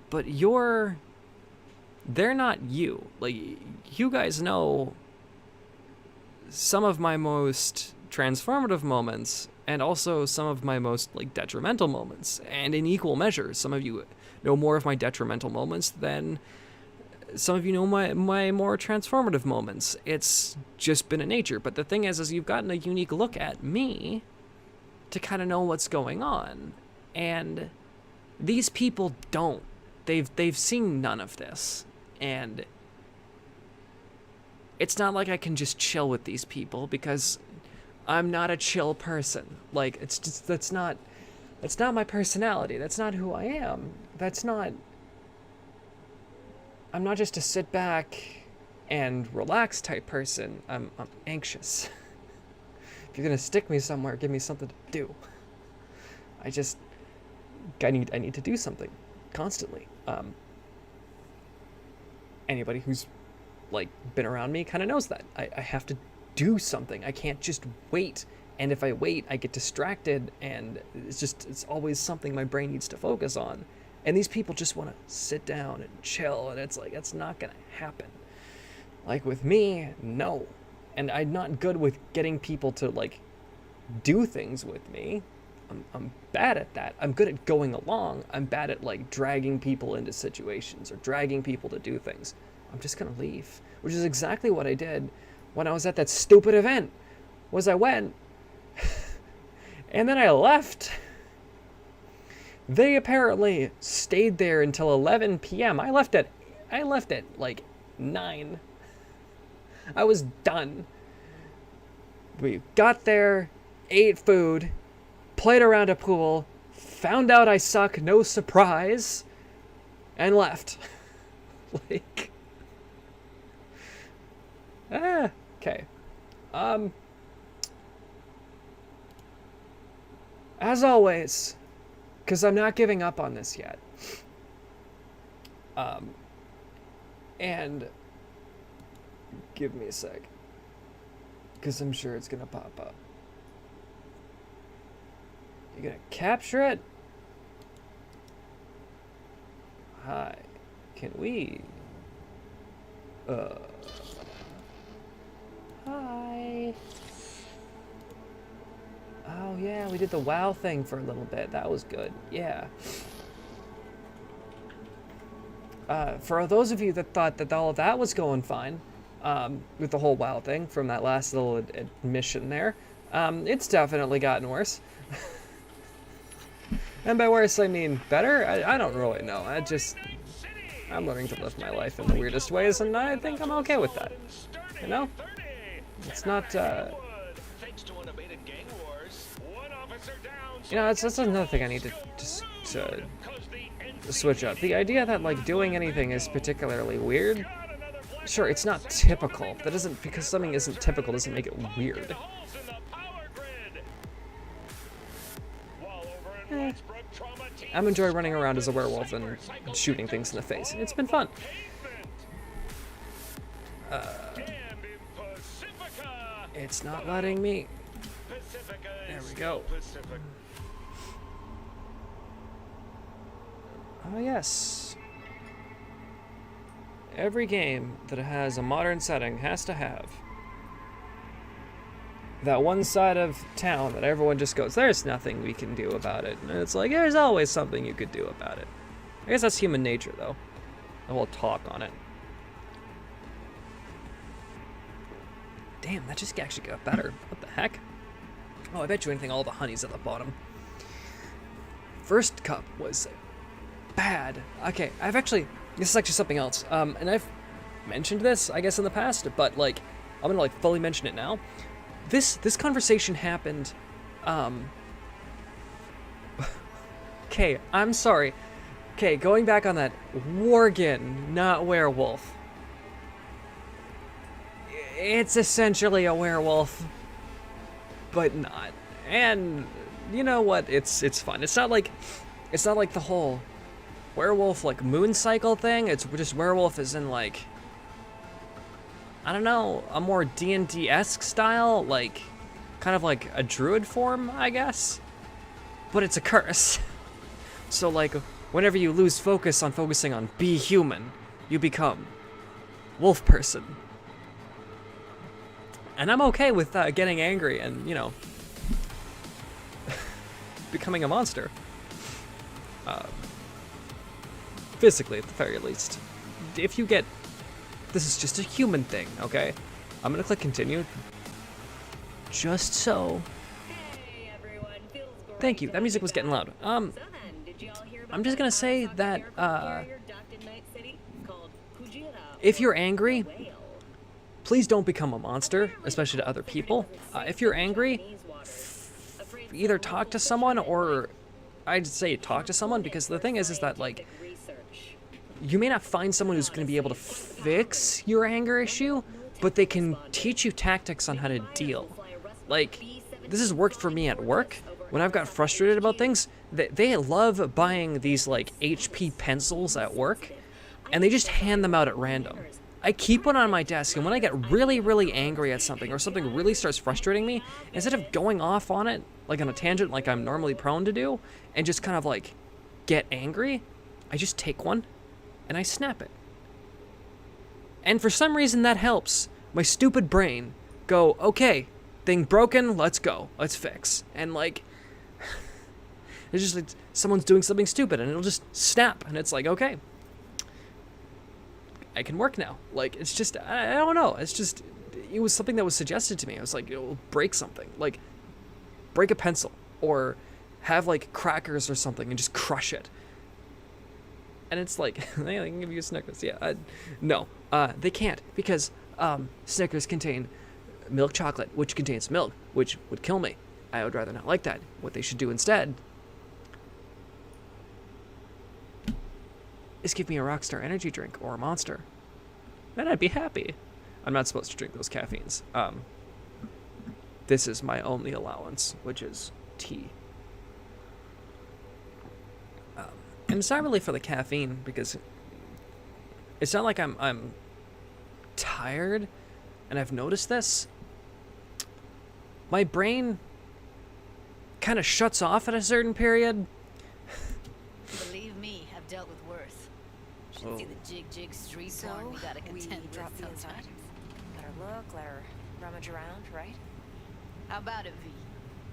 But they're not you. Like, you guys know some of my most transformative moments and also some of my most, like, detrimental moments. And in equal measure, some of you know more of my detrimental moments than some of you know my more transformative moments. It's just been a nature. But the thing is you've gotten a unique look at me to kind of know what's going on. And these people don't. They've seen none of this. And it's not like I can just chill with these people because I'm not a chill person. Like, it's just, that's not my personality. That's not who I am. I'm not just a sit back and relax type person. I'm anxious. If you're gonna stick me somewhere, give me something to do. I need to do something constantly. Anybody who's like been around me kind of knows that I have to do something. I can't just wait. And if I wait, I get distracted, and it's always something my brain needs to focus on. And these people just want to sit down and chill, and it's like, that's not going to happen. Like, with me, no. And I'm not good with getting people to, like, do things with me. I'm bad at that. I'm good at going along. I'm bad at, like, dragging people into situations or dragging people to do things. I'm just going to leave, which is exactly what I did when I was at that stupid event. I went, and then I left. They apparently stayed there until 11 p.m. I left at like 9. I was done. We got there, ate food, played around a pool, found out I suck, no surprise, and left. Like, okay. As always, because I'm not giving up on this yet. And give me a sec, because I'm sure it's gonna pop up. You gonna capture it? Hi, can we? Hi. Oh yeah, we did the WoW thing for a little bit. That was good. Yeah. For those of you that thought that all of that was going fine, with the whole WoW thing from that last little admission there, it's definitely gotten worse. And by worse, I mean better? I don't really know. I'm learning to live my life in the weirdest ways, and I think I'm okay with that. You know? It's not, you know, that's another thing I need to switch up. The idea that, like, doing anything is particularly weird, sure, it's not typical. That doesn't, because something isn't typical doesn't make it weird. I'm enjoying running around as a werewolf and shooting things in the face. It's been fun. It's not letting me. There we go. Oh yes. Every game that has a modern setting has to have that one side of town that everyone just goes, there's nothing we can do about it. And it's like, there's always something you could do about it. I guess that's human nature, though. The whole talk on it. Damn, that just actually got better. What the heck? Oh, I bet you anything, all the honey's at the bottom. First cup was bad. Okay, this is actually something else. And I've mentioned this, I guess, in the past, but, like, I'm gonna, like, fully mention it now. This conversation happened, okay, I'm sorry. Okay, going back on that, Worgen, not werewolf. It's essentially a werewolf, but not. And you know what? It's fun. It's not like the whole werewolf like moon cycle thing. It's just werewolf is in like, I don't know, a more D&D-esque style, like kind of like a druid form, I guess. But it's a curse. So like whenever you lose focus on focusing on be human, you become wolf person. And I'm okay with getting angry and, you know, becoming a monster. Physically, at the very least. If you get... This is just a human thing, okay? I'm gonna click continue. Just so. Hey everyone, feels great. Thank you, that music was getting loud. I'm just gonna say that, if you're angry, please don't become a monster, especially to other people. If you're angry, either talk to someone or I'd say talk to someone, because the thing is that, like, you may not find someone who's going to be able to fix your anger issue, but they can teach you tactics on how to deal. Like, this has worked for me at work. When I've got frustrated about things, they love buying these, like, HP pencils at work, and they just hand them out at random. I keep one on my desk, and when I get really, really angry at something, or something really starts frustrating me, instead of going off on it, like on a tangent like I'm normally prone to do, and just kind of like get angry, I just take one, and I snap it. And for some reason that helps my stupid brain go, okay, thing broken, let's go, let's fix. And like, it's just like someone's doing something stupid, and it'll just snap, and it's like, okay, I can work now. Like, it's just, I don't know. It's just, it was something that was suggested to me. I was like, it'll break something. Like, break a pencil. Or have, like, crackers or something and just crush it. And it's like, they can give you Snickers. Yeah, no, they can't. Because Snickers contain milk chocolate, which contains milk, which would kill me. I would rather not like that. What they should do instead is give me a Rockstar energy drink or a Monster. Then I'd be happy. I'm not supposed to drink those caffeines. This is my only allowance, which is tea. And it's not really for the caffeine, because it's not like I'm tired, and I've noticed this. My brain kind of shuts off at a certain period. Believe me, I've dealt with worse. Should see the jig street porn we gotta contend with drop the sometimes. inside. Let her look, let her rummage around, right? How about it, V?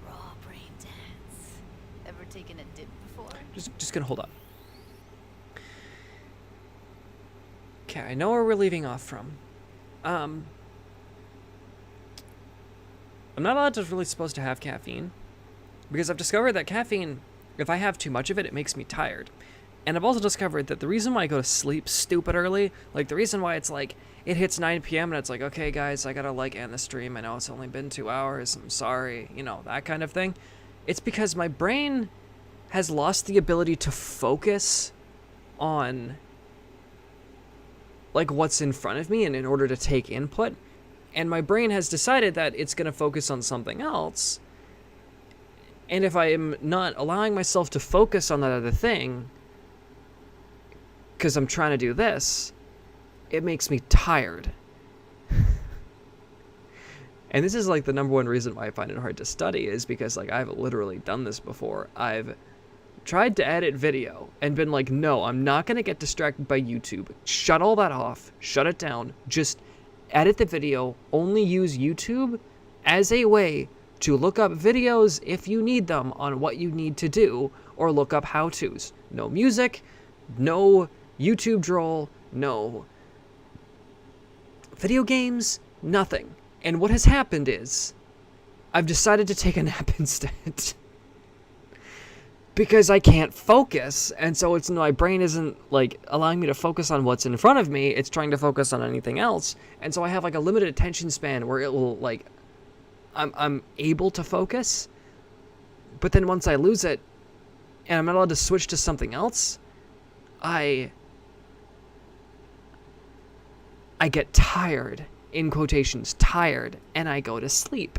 Raw brain dance. Ever taken a dip before? Just gonna hold on. Okay, I know where we're leaving off from. I'm not allowed to really supposed to have caffeine, because I've discovered that caffeine, if I have too much of it, it makes me tired. And I've also discovered that the reason why I go to sleep stupid early, like the reason why it's like, it hits 9 p.m. and it's like, okay guys, I gotta like end the stream, I know it's only been 2 hours, I'm sorry, you know, that kind of thing. It's because my brain has lost the ability to focus on like what's in front of me and in order to take input. And my brain has decided that it's gonna focus on something else. And if I am not allowing myself to focus on that other thing, because I'm trying to do this, it makes me tired. And this is like the number one reason why I find it hard to study, is because like I've literally done this before. I've tried to edit video and been like, no, I'm not going to get distracted by YouTube. Shut all that off. Shut it down. Just edit the video. Only use YouTube as a way to look up videos if you need them on what you need to do, or look up how-tos. No music, no YouTube droll, no video games, nothing. And what has happened is I've decided to take a nap instead. Because I can't focus, and so it's my brain isn't like allowing me to focus on what's in front of me. It's trying to focus on anything else, and so I have like a limited attention span where it will like I'm able to focus, but then once I lose it, and I'm not allowed to switch to something else, I get tired, in quotations, tired, and I go to sleep.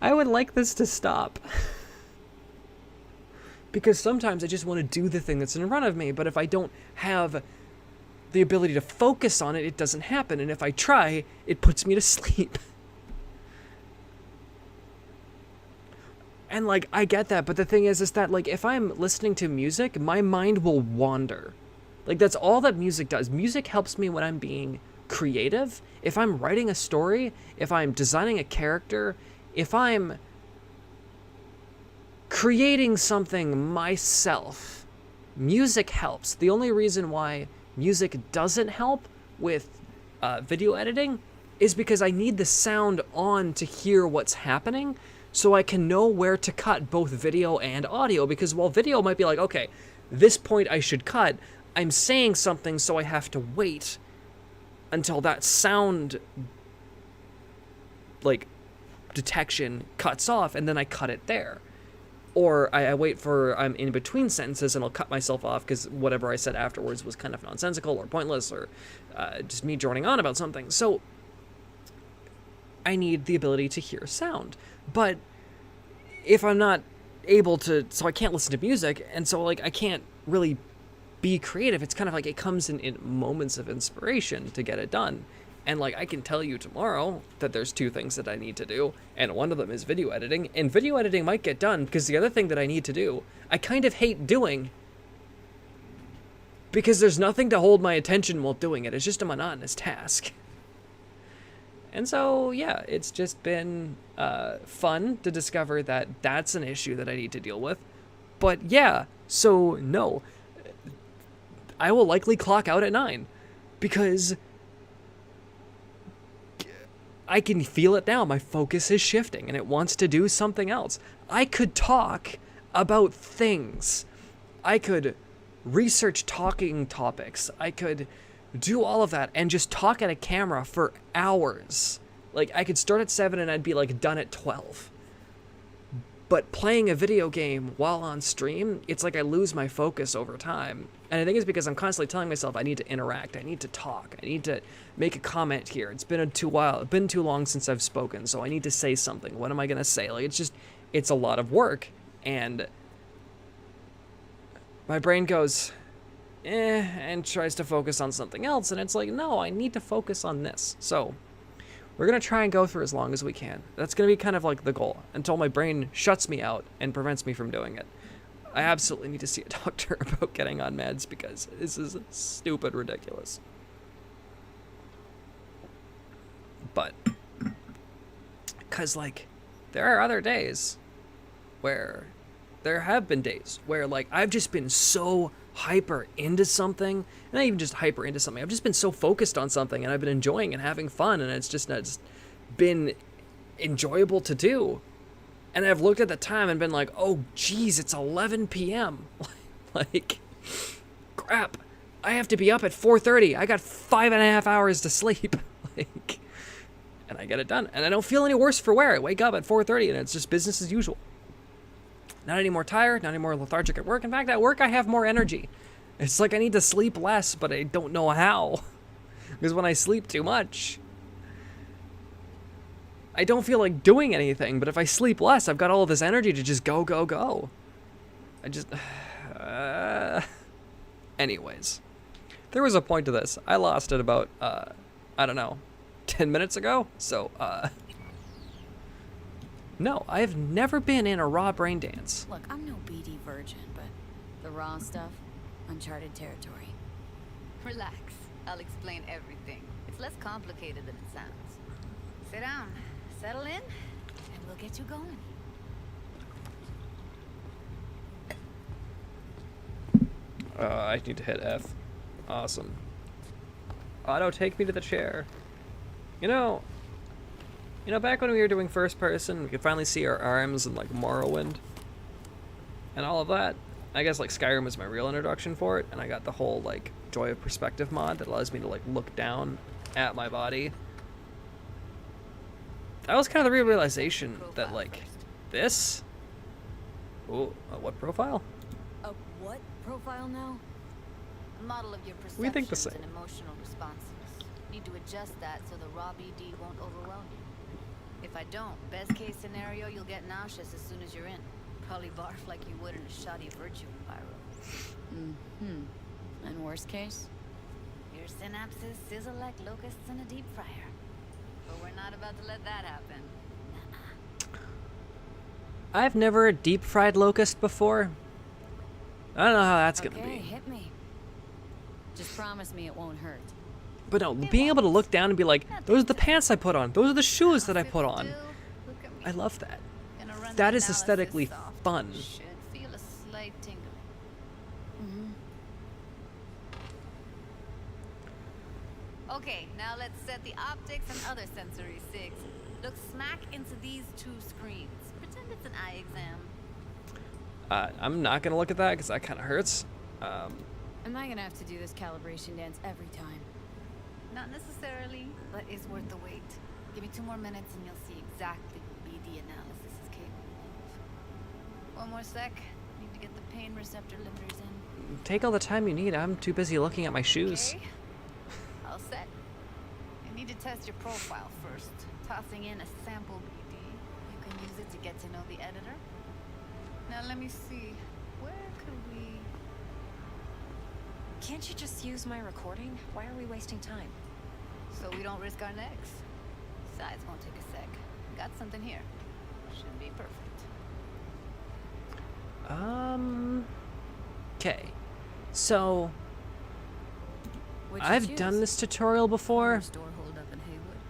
I would like this to stop. Because sometimes I just want to do the thing that's in front of me, but if I don't have the ability to focus on it, it doesn't happen. And if I try, it puts me to sleep. And like, I get that, but the thing is that like, if I'm listening to music, my mind will wander. Like, that's all that music does. Music helps me when I'm being creative. If I'm writing a story, if I'm designing a character, if I'm creating something myself, music helps. The only reason why music doesn't help with video editing is because I need the sound on to hear what's happening, so I can know where to cut both video and audio. Because while video might be like, okay, this point I should cut, I'm saying something, so I have to wait until that sound, like, detection cuts off, and then I cut it there. Or I wait for I'm in between sentences and I'll cut myself off because whatever I said afterwards was kind of nonsensical or pointless, or just me droning on about something. So I need the ability to hear sound. But if I'm not able to, so I can't listen to music, and so like I can't really be creative. It's kind of like it comes in moments of inspiration to get it done. And like, I can tell you tomorrow that there's 2 things that I need to do, and one of them is video editing, and video editing might get done because the other thing that I need to do, I kind of hate doing, because there's nothing to hold my attention while doing it. It's just a monotonous task. And so, yeah, it's just been fun to discover that that's an issue that I need to deal with. But yeah, so no, I will likely clock out at 9, because I can feel it now. My focus is shifting and it wants to do something else. I could talk about things. I could research talking topics. I could do all of that and just talk at a camera for hours. Like, I could start at 7 and I'd be like done at 12. But playing a video game while on stream, it's like I lose my focus over time. And I think it's because I'm constantly telling myself I need to interact, I need to talk, I need to make a comment here. It's been too long since I've spoken, so I need to say something. What am I gonna say? Like, it's a lot of work, and my brain goes, and tries to focus on something else, and it's like, no, I need to focus on this. So we're going to try and go through as long as we can. That's going to be kind of like the goal, until my brain shuts me out and prevents me from doing it. I absolutely need to see a doctor about getting on meds, because this is stupid ridiculous. But, because, like, there are other days where, there have been days where, like, I've just been so hyper into something, and not even just hyper into something, I've just been so focused on something, and I've been enjoying and having fun, and it's been enjoyable to do. And I've looked at the time and been like, oh geez, it's 11 p.m. Like, crap, I have to be up at 4:30. I got 5.5 hours to sleep. Like, and I get it done, and I don't feel any worse for wear. I wake up at 4:30 and it's just business as usual. Not any more tired, not any more lethargic at work. In fact, at work I have more energy. It's like I need to sleep less, but I don't know how. Because when I sleep too much, I don't feel like doing anything. But if I sleep less, I've got all of this energy to just go, go, go. I just... Anyways. There was a point to this. I lost it about, I don't know, 10 minutes ago? So, No, I have never been in a raw brain dance. Look, I'm no BD virgin, but the raw stuff, uncharted territory. Relax. I'll explain everything. It's less complicated than it sounds. Sit down, settle in, and we'll get you going. I need to hit F. Awesome. Auto, take me to the chair. You know, back when we were doing first person, we could finally see our arms and like Morrowind and all of that. I guess like Skyrim was my real introduction for it, and I got the whole like Joy of Perspective mod that allows me to like look down at my body. That was kind of the real realization that like this. Oh, what profile? A what profile now? A model of your perceptions We think the same. and emotional responses. Need to adjust that so the raw BD won't overwhelm you. If I don't, best case scenario, you'll get nauseous as soon as you're in. Probably barf like you would in a shoddy virtue environment. And worst case? Your synapses sizzle like locusts in a deep fryer. But we're not about to let that happen. I've never deep fried locust before. I don't know how that's gonna Okay, be. hit me. Just promise me it won't hurt. But no, being able to look down and be like, those are the pants I put on. Those are the shoes that I put on. Look at me. I love that. Gonna run That the is aesthetically analysis off. fun. Should feel a slight tingle. Okay, now let's set the optics and other sensory sigs. Look smack into these two screens. Pretend it's an eye exam. I'm not gonna look at that because that kind of hurts. Am I gonna have to do this calibration dance every time? Not necessarily, but it's worth the wait. Give me 2 more minutes and you'll see exactly what BD analysis is capable of. One more sec. Need to get the pain receptor limiters in. Take all the time you need. I'm too busy looking at my shoes. Okay. All set. You need to test your profile first. Tossing in a sample BD. You can use it to get to know the editor. Now let me see. Where could we... Can't you just use my recording? Why are we wasting time? So we don't risk our necks. Besides, won't take a sec. Got something here. Should be perfect. Okay. So, What'd you I've choose? done this tutorial before. Store hold up in Haywood.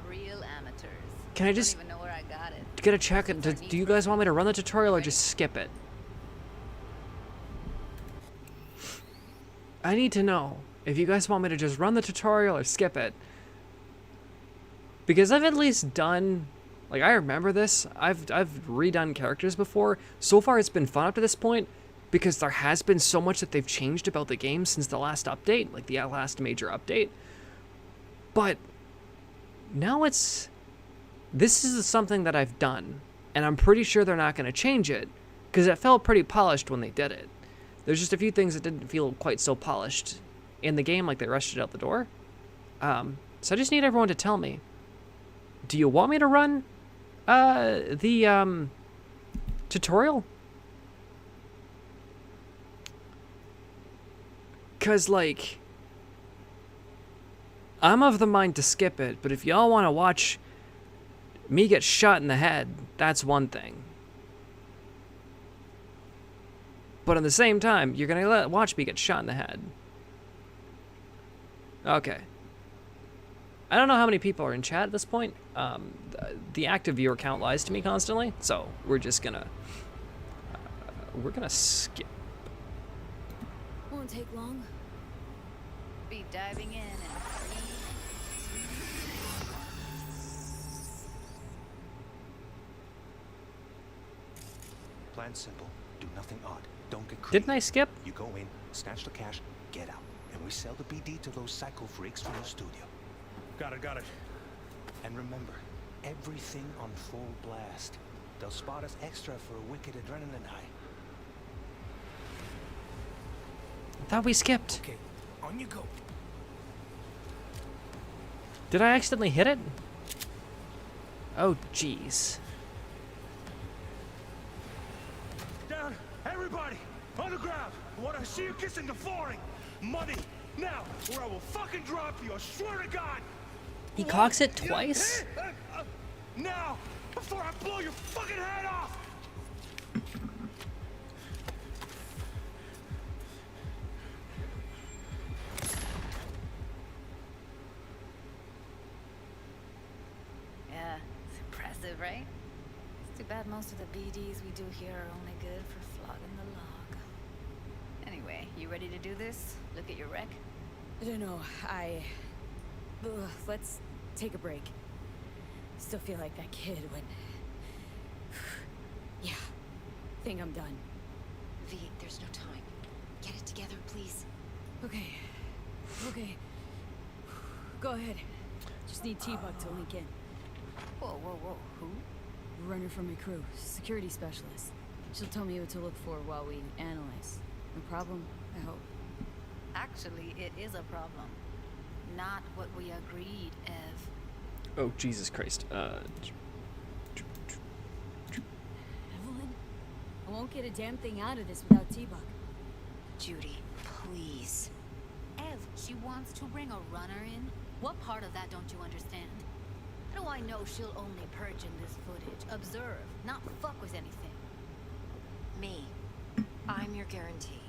Real amateurs. Can I just don't even know where I got it. get a check? Do you guys want me to run the tutorial or just skip it? I need to know if you guys want me to just run the tutorial or skip it. Because I've at least done, like, I remember this. I've redone characters before. So far it's been fun up to this point because there has been so much that they've changed about the game since the last update, like the last major update. But now this is something that I've done, and I'm pretty sure they're not going to change it because it felt pretty polished when they did it. There's just a few things that didn't feel quite so polished in the game, like they rushed it out the door. So I just need everyone to tell me, do you want me to run the tutorial? Because, like, I'm of the mind to skip it, but if y'all want to watch me get shot in the head, that's one thing. But at the same time, you're going to watch me get shot in the head. Okay. I don't know how many people are in chat at this point. The active viewer count lies to me constantly, so we're just going to... we're going to skip. Won't take long. Be diving in and... Plan simple. Do nothing odd. Don't get creative. Didn't I skip? You go in, snatch the cash, get out. And we sell the BD to those psycho freaks from the studio. Got it. And remember, everything on full blast. They'll spot us extra for a wicked adrenaline high. I thought we skipped. Okay, on you go. Did I accidentally hit it? Oh, jeez. Down, everybody, on the ground. I want to see you kissing the flooring. Money, now, or I will fucking drop you, I swear to God. He cocks it twice? Now, before I blow blow your fucking head off! Yeah, it's impressive, right? It's too bad most of the BDs we do here are only good for flogging the log. Anyway, you ready to do this? Look at your wreck? I don't know, let's take a break. Still feel like that kid when... Yeah, think I'm done. V, there's no time. Get it together, please. Okay. Go ahead. Just need T-Bug to link in. Whoa, who? Runner from my crew, security specialist. She'll tell me what to look for while we analyze. No problem, I hope. Actually, it is a problem. Not what we agreed, Ev. Oh, Jesus Christ. Evelyn? I won't get a damn thing out of this without T-Bug. Judy, please. Ev, she wants to bring a runner in? What part of that don't you understand? How do I know she'll only purge in this footage, observe, not fuck with anything? Me. I'm your guarantee.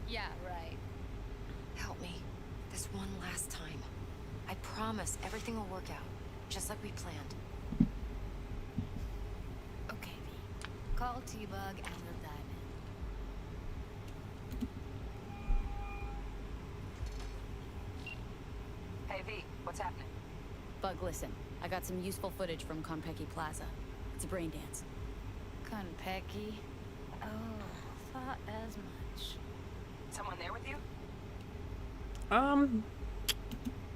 Yeah, right. Help me. This one last time. I promise everything will work out. Just like we planned. Okay, V. Call T-Bug and we'll dive in. Hey, V, what's happening? Bug, listen. I got some useful footage from Konpeki Plaza. It's a brain dance. Konpeki? Oh, thought as much. Someone there with you?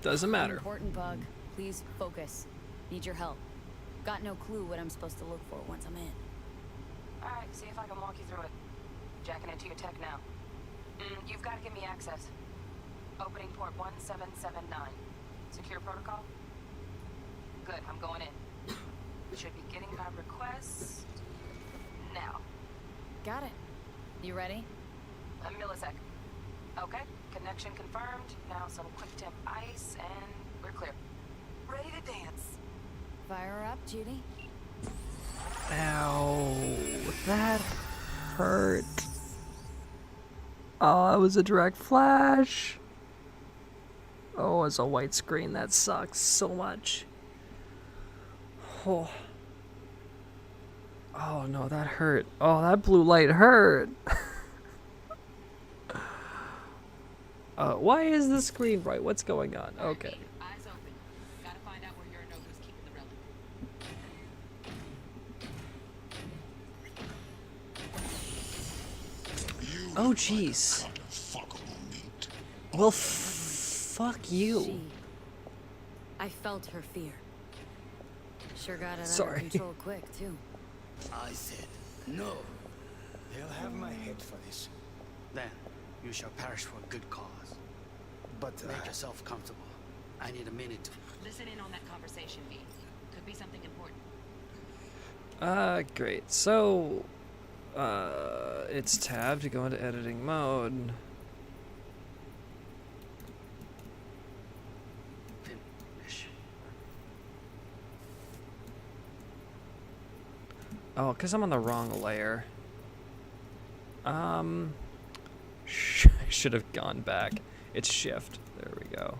Doesn't matter. Important, Bug. Please focus. Need your help. Got no clue what I'm supposed to look for once I'm in. Alright, see if I can walk you through it. Jacking into your tech now. You've got to give me access. Opening port 1779. Secure protocol? Good, I'm going in. Should be getting my request now. Got it. You ready? A millisec. Okay, connection confirmed. Now some quick temp ice and we're clear. Ready to dance. Fire her up, Judy. Ow, that hurt. Oh, that was a direct flash. Oh, it's a white screen. That sucks so much. Oh. Oh no, that hurt. Oh, that blue light hurt. Why is the screen bright? What's going on? Okay. Eyes open. Gotta find out where Yorinobu's keeping the relic. Oh, jeez. Well, fuck you. She... I felt her fear. Sure got it under Sorry. control quick, too. I said no. They'll have my head for this. Then you shall perish for a good cause. But, Make yourself comfortable. I need a minute to... Listen in on that conversation, V. Could be something important. Great. So, it's tab to go into editing mode. Finish. Oh, because I'm on the wrong layer. I should have gone back. It's shift. There we go.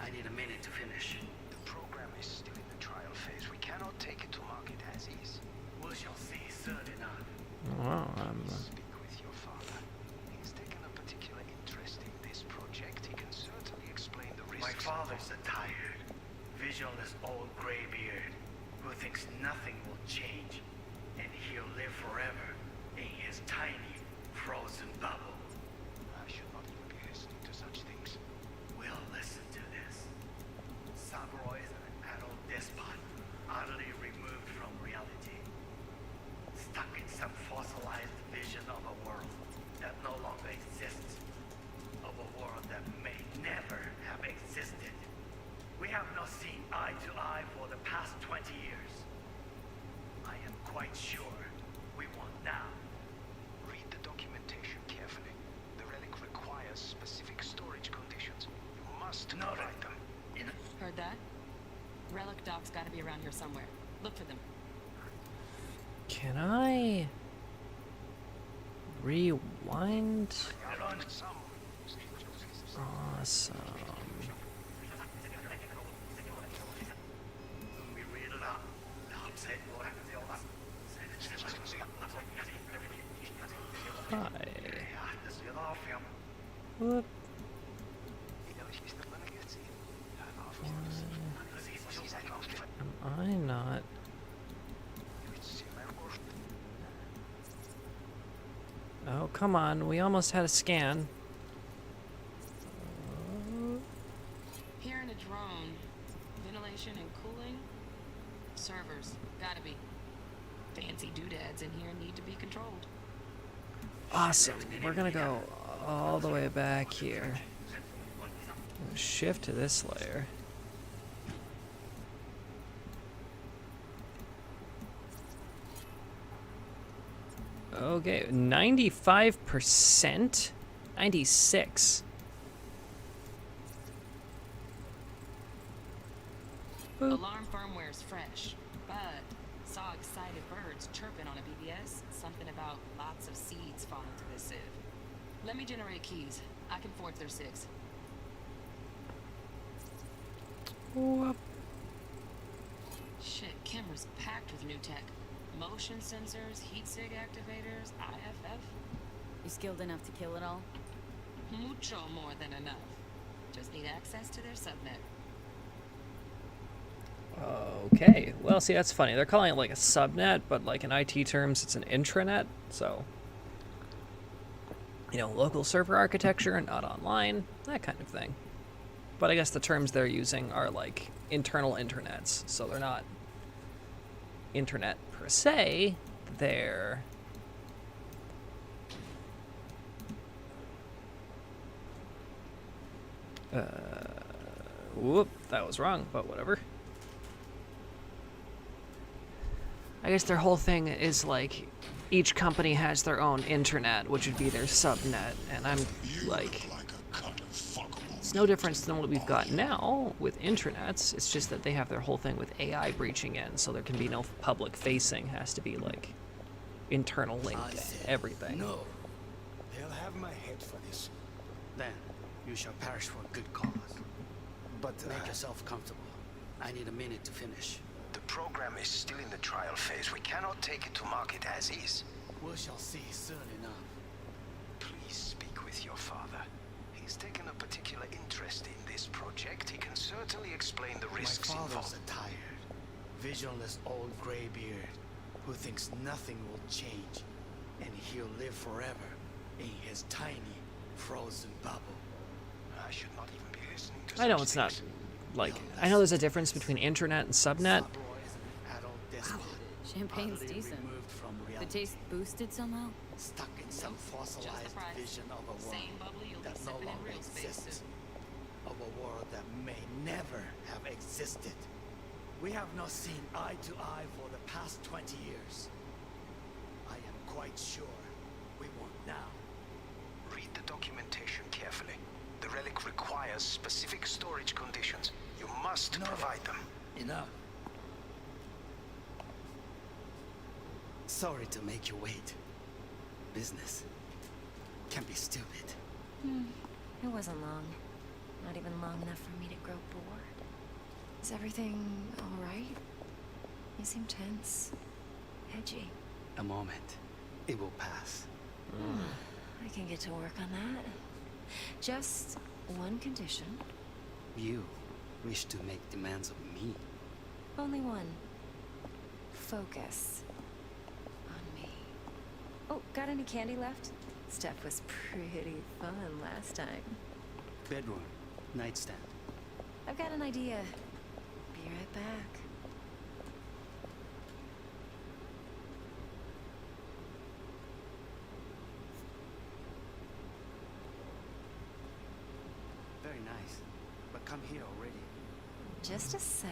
I need a minute to finish. the program is still in the trial phase. We cannot take it to market as is. We shall see soon enough. Wow, Speak with your father. He's taken a particular interest in this project. He can certainly explain the risks. My father's a tired, visionless old graybeard who thinks nothing will change, and he'll live forever in his tiny, frozen bubble. I should not even be listening to such things. We'll listen to this. Saburo is an adult despot, utterly removed from reality, stuck in some fossilized vision of a world that no longer exists, of a world that may never have existed. We have not seen eye to eye for the past 20 years. I am quite sure we want now. Read the documentation carefully. The relic requires specific storage conditions. You must Noted. provide them. Heard that? Relic doc's gotta be around here somewhere. Look for them. Can I rewind? Awesome. Hi. Whoop. Am I not? Oh, come on. We almost had a scan. Here in a drone. Ventilation and cooling. Servers. Gotta be. Fancy doodads in here need to be controlled. Awesome. We're gonna go all the way back here. Shift to this layer. Okay, 95%? 96. Boop. Alarm firmware's fresh, but saw excited birds chirping on a BBS. Something about lots of seeds falling to this sieve. Let me generate keys. I can forge their SIGs. Whoop. Shit, camera's packed with new tech. Motion sensors, heat sig activators, IFF. You skilled enough to kill it all? Mucho more than enough. Just need access to their subnet. Okay, well, see, that's funny. They're calling it like a subnet, but like in IT terms, it's an intranet. So, you know, local server architecture, not online, that kind of thing. But I guess the terms they're using are like internal internets, so they're not internet per se. They're whoop, that was wrong, but whatever. I guess their whole thing is like each company has their own internet, which would be their subnet, and I'm like, it's no difference than what we've got now with intranets. It's just that they have their whole thing with AI breaching in, so there can be no public facing. It has to be like internal link everything. No. They'll have my head for this. Then you shall perish for a good cause. But Make yourself comfortable. I need a minute to finish. The program is still in the trial phase. We cannot take it to market as is. We shall see soon enough. Please speak with your father. He's taken a particular interest in this project. He can certainly explain the risks My father's involved. a tired, visionless old graybeard who thinks nothing will change, and he'll live forever in his tiny, frozen bubble. I should not even be listening to I know such it's not things. like, I know there's a difference between intranet and subnet. Champagne's decent. The taste boosted somehow? Stuck in some fossilized vision of a world Same bubbly you'll be that no sipping in longer real space exists. soon. Of a world that may never have existed. We have not seen eye to eye for the past 20 years. I am quite sure we won't now. Read the documentation carefully. The relic requires specific storage conditions. You must No. provide them. Enough. Sorry to make you wait. Business can be stupid. It wasn't long. Not even long enough for me to grow bored. Is everything all right? You seem tense. Edgy. A moment. It will pass. I can get to work on that. Just one condition. You wish to make demands of me. Only one. Focus on me. Oh, got any candy left? Stuff was pretty fun last time. Bedroom. Nightstand. I've got an idea. Be right back. Very nice. But come here already. Just a sec.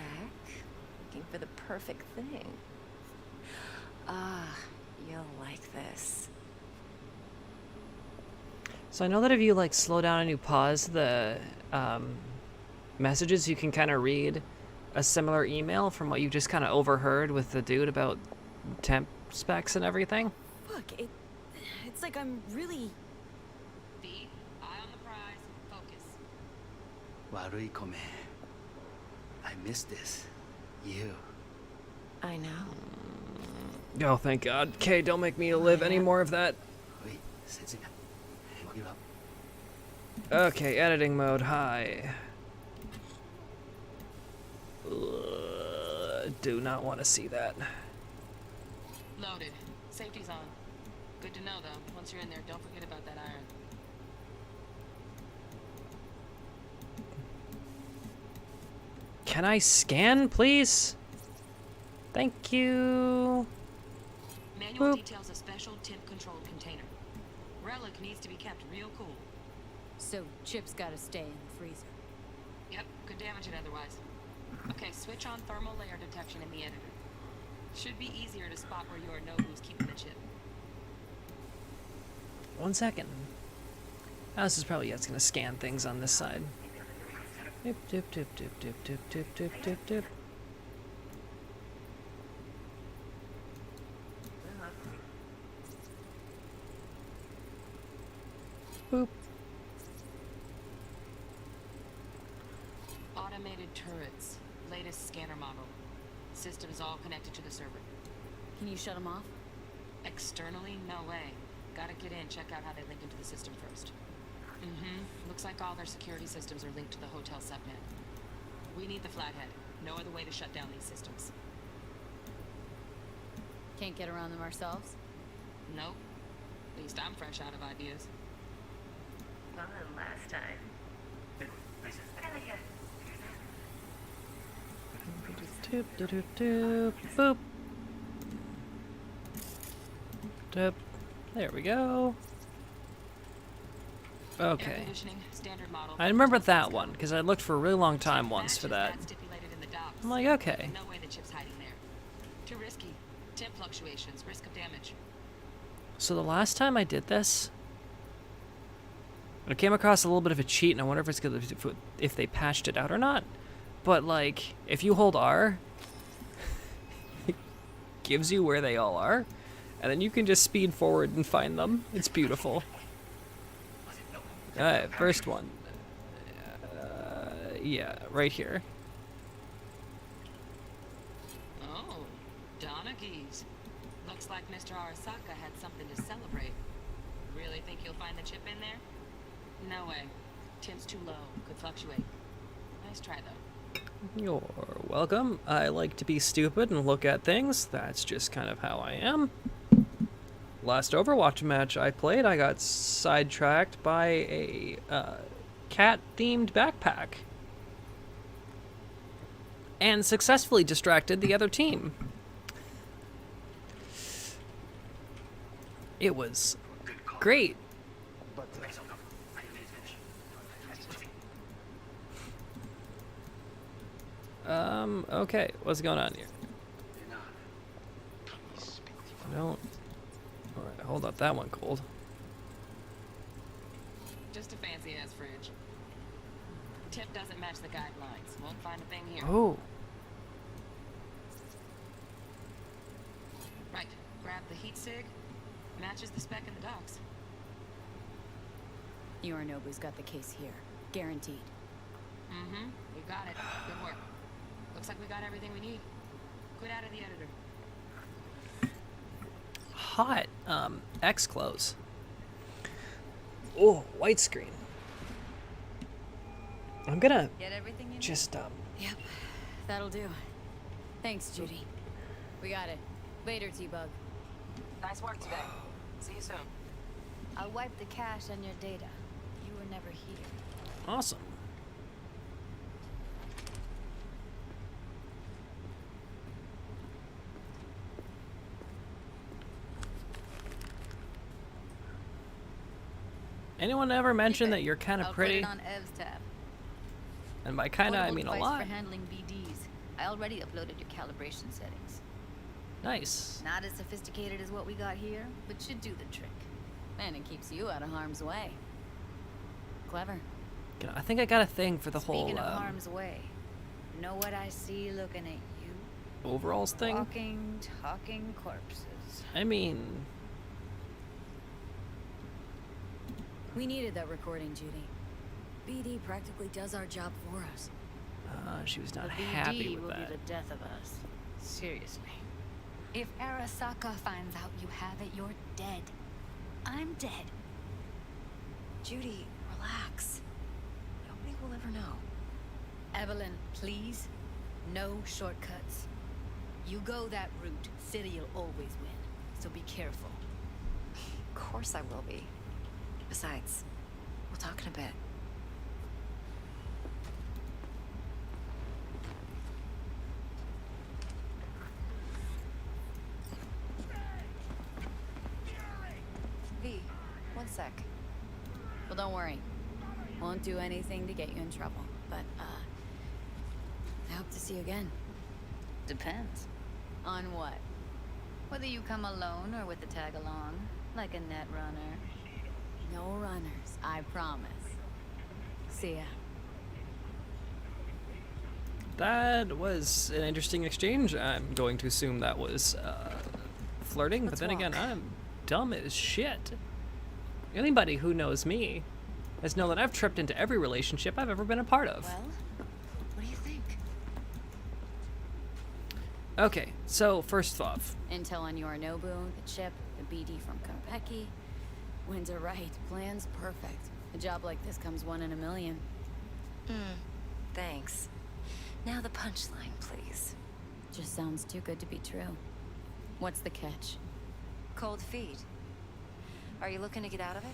Looking for the perfect thing. Ah, you'll like this. So I know that if you like slow down and you pause the messages, you can kind of read a similar email from what you just kind of overheard with the dude about temp specs and everything? Fuck, it's like I'm really... V, eye on the prize, focus. Warui kome. I miss this. You. I know. Oh, thank God. Okay, don't make me live any more of that. Wait, sensei. You up? Okay, editing mode, hi. Do not want to see that. Loaded. Safety's on. Good to know, though. Once you're in there, don't forget about that iron. Can I scan, please? Thank you. Manual Boop. details a special temp-controlled container. Relic needs to be kept real cool. So Chip's gotta stay in the freezer. Yep, could damage it otherwise. Okay, switch on thermal layer detection in the editor. Should be easier to spot where your Nobu's keeping the chip. 1 second. Oh, this is probably, yeah, it's gonna scan things on this side. Dip, dip, dip, dip, dip, dip, dip, dip, dip, dip. Boop. Automated turrets. Latest scanner model. Systems all connected to the server. Can you shut them off? Externally, no way. Gotta get in, check out how they link into the system first. Looks like all their security systems are linked to the hotel subnet. We need the flathead. No other way to shut down these systems. Can't get around them ourselves? Nope. At least I'm fresh out of ideas. Fun last time. Doop, doop, doop, doop, boop. Doop. There we go. Air Okay. conditioning, standard model. I remember that one, because I looked for a really long time once for that. Stipulated in the docs. I'm like, okay. No way the chip's hiding there. Too risky. Temp fluctuations, risk of damage. So the last time I did this, I came across a little bit of a cheat, and I wonder if it's good if they patched it out or not. But like, if you hold R, it gives you where they all are, and then you can just speed forward and find them. It's beautiful. Alright, first one. Yeah, right here. Oh, Donaghy's. Looks like Mr. Arasaka had something to celebrate. Really think you'll find the chip in there? No way. Temp's too low. Could fluctuate. Nice try, though. You're welcome. I like to be stupid and look at things. That's just kind of how I am. Last Overwatch match I played, I got sidetracked by a cat-themed backpack. And successfully distracted the other team. It was great. Okay, what's going on here? Don't. Alright, hold up, that one cold. Just a fancy-ass fridge. Tip doesn't match the guidelines. Won't find a thing here. Oh. Right. Grab the heat sig. Matches the spec in the docs. Yorinobu's got the case here. Guaranteed. We got it. Good work. Looks like we got everything we need. Quit out of the editor. Hot. X close. Oh, white screen. I'm gonna Get everything you need? just, Yep, that'll do. Thanks, Judy. We got it. Later, T-Bug. Nice work today. See you soon. I'll wipe the cache on your data. You were never here. awesome. Anyone ever mention that you're kind of I'll pretty? Put it on Ev's tab. And by kind of, I Portable mean a device lot. For handling BDs. I already uploaded your calibration settings. Nice. Not as sophisticated as what we got here, but should do the trick. And it keeps you out of harm's way. Clever. I think I got a thing for the Speaking whole. of harm's way, Know what I see looking at you? Overalls thing? Walking, talking corpses. I mean, We needed that recording, Judy. BD practically does our job for us. she was not The happy BD with will that. be the death of us. Seriously. If Arasaka finds out you have it, you're dead. I'm dead. Judy, relax. Nobody will ever know. Evelyn, please. No shortcuts. You go that route, City'll always win. So be careful. Of course I will be. Besides, we'll talk in a bit. V, one sec. Well, don't worry. Won't do anything to get you in trouble. But, I hope to see you again. Depends. On what? Whether you come alone or with the tag along, like a net runner. No runners, I promise. See ya. That was an interesting exchange. I'm going to assume that was flirting, but Let's then again, walk. I'm dumb as shit. Anybody who knows me has known that I've tripped into every relationship I've ever been a part of. Well, what do you think? Okay, so first off, Intel on Yorinobu, the chip, the BD from Konpeki. Winds are right. Plan's perfect. A job like this comes 1 in a million. Thanks. Now the punchline, please. Just sounds too good to be true. What's the catch? Cold feet. Are you looking to get out of it?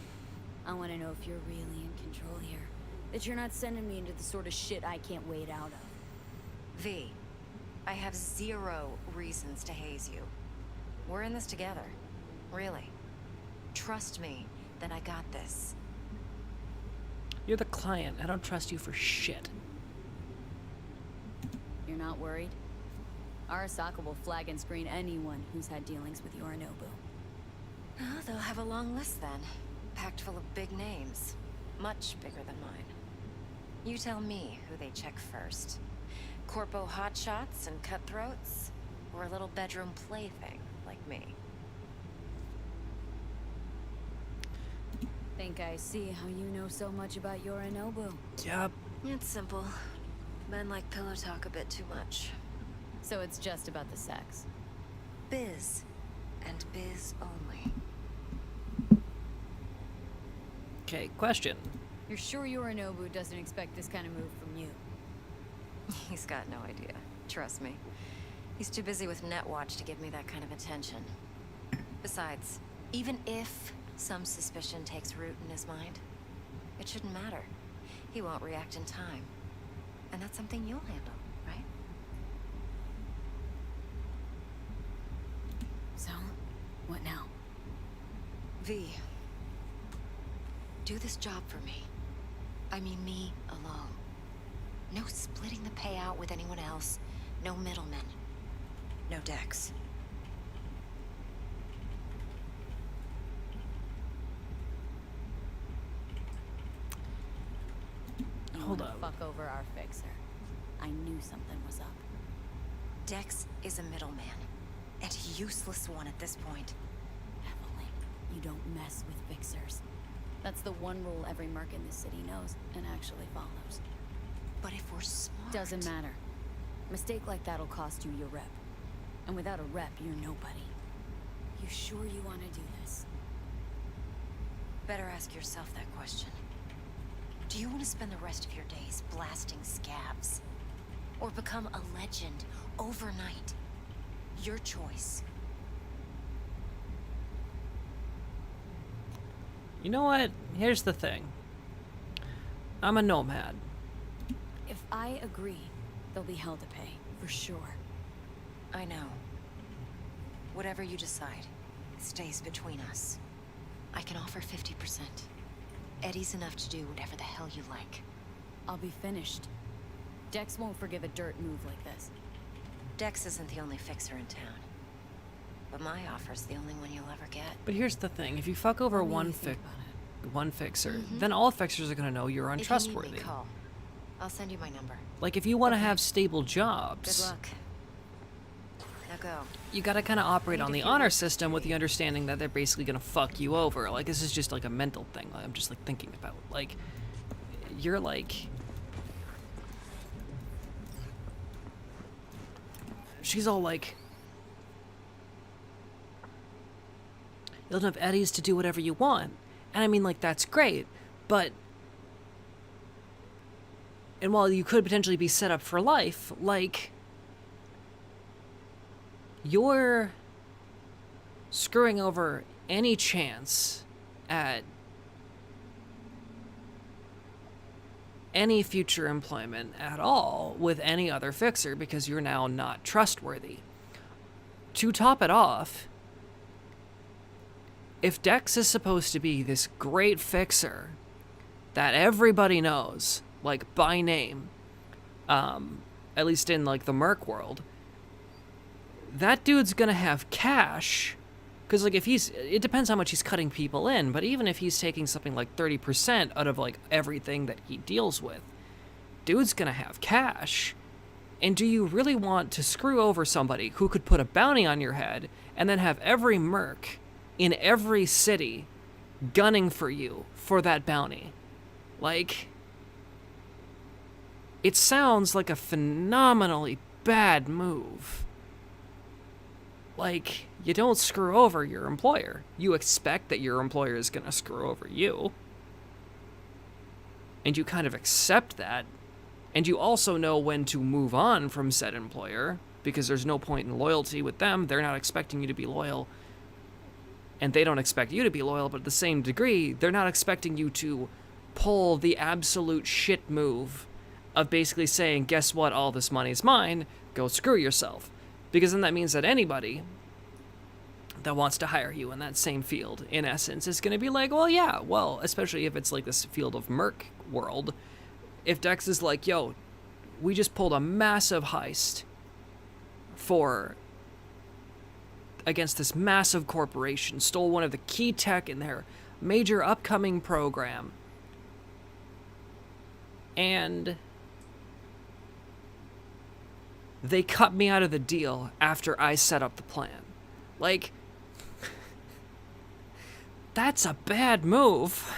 I want to know if you're really in control here. That you're not sending me into the sort of shit I can't wait out of. V, I have 0 reasons to haze you. We're in this together. Really. Trust me that I got this. you're the client. I don't trust you for shit. You're not worried? Arasaka will flag and screen anyone who's had dealings with Yorinobu. Oh, they'll have a long list then. Packed full of big names. Much bigger than mine. You tell me who they check first. Corpo hotshots and cutthroats? Or a little bedroom plaything like me? Think I see how you know so much about Yorinobu. Yep. It's simple. Men like pillow talk a bit too much. So it's just about the sex. Biz. And biz only. Okay, question. You're sure Yorinobu doesn't expect this kind of move from you? He's got no idea. Trust me. He's too busy with Netwatch to give me that kind of attention. Besides, even if some suspicion takes root in his mind, it shouldn't matter. He won't react in time. And that's something you'll handle, right? So, what now? V. Do this job for me. I mean me alone. No splitting the payout with anyone else. No middlemen. No Dex. Hold wanna up. Fuck over our fixer. I knew something was up. Dex is a middleman. And a useless one at this point. Evelyn, you don't mess with fixers. That's the one rule every merc in this city knows and actually follows. But if we're smart... Doesn't matter. Mistake like that'll cost you your rep. And without a rep, you're nobody. You sure you want to do this? Better ask yourself that question. Do you want to spend the rest of your days blasting scabs? Or become a legend overnight? Your choice. You know what? Here's the thing. I'm a nomad. If I agree, there'll be hell to pay, for sure. I know. Whatever you decide, stays between us. I can offer 50%. Eddie's enough to do whatever the hell you like. I'll be finished. Dex won't forgive a dirt move like this. Dex isn't the only fixer in town. But my offer's the only one you'll ever get. But here's the thing. If you fuck over What do you one think about it? one fixer, then all fixers are gonna know you're If you need untrustworthy. me, call. I'll send you my number. Like, if you want to have stable jobs... Good luck. Now go. You gotta kind of operate on the honor system with the understanding that they're basically gonna fuck you over. Like, this is just like a mental thing I'm just like thinking about. Like, you're like... She's all like... You'll have eddies to do whatever you want. And I mean, like, that's great, but... And while you could potentially be set up for life, like... You're screwing over any chance at any future employment at all with any other fixer because you're now not trustworthy. To top it off, if Dex is supposed to be this great fixer that everybody knows, like by name, at least in like the Merc world, that dude's gonna have cash, because like if it depends how much he's cutting people in, but even if he's taking something like 30% out of like everything that he deals with, dude's gonna have cash. And do you really want to screw over somebody who could put a bounty on your head and then have every merc in every city gunning for you for that bounty? Like, it sounds like a phenomenally bad move. Like, you don't screw over your employer. You expect that your employer is going to screw over you. And you kind of accept that. And you also know when to move on from said employer, because there's no point in loyalty with them. They're not expecting you to be loyal. And they don't expect you to be loyal, but at the same degree, they're not expecting you to pull the absolute shit move of basically saying, guess what, all this money's mine, go screw yourself. Because then that means that anybody that wants to hire you in that same field, in essence, is going to be like, well, yeah, well, especially if it's like this field of Merc world, if Dex is like, yo, we just pulled a massive heist against this massive corporation, stole one of the key tech in their major upcoming program, and they cut me out of the deal after I set up the plan. Like, that's a bad move.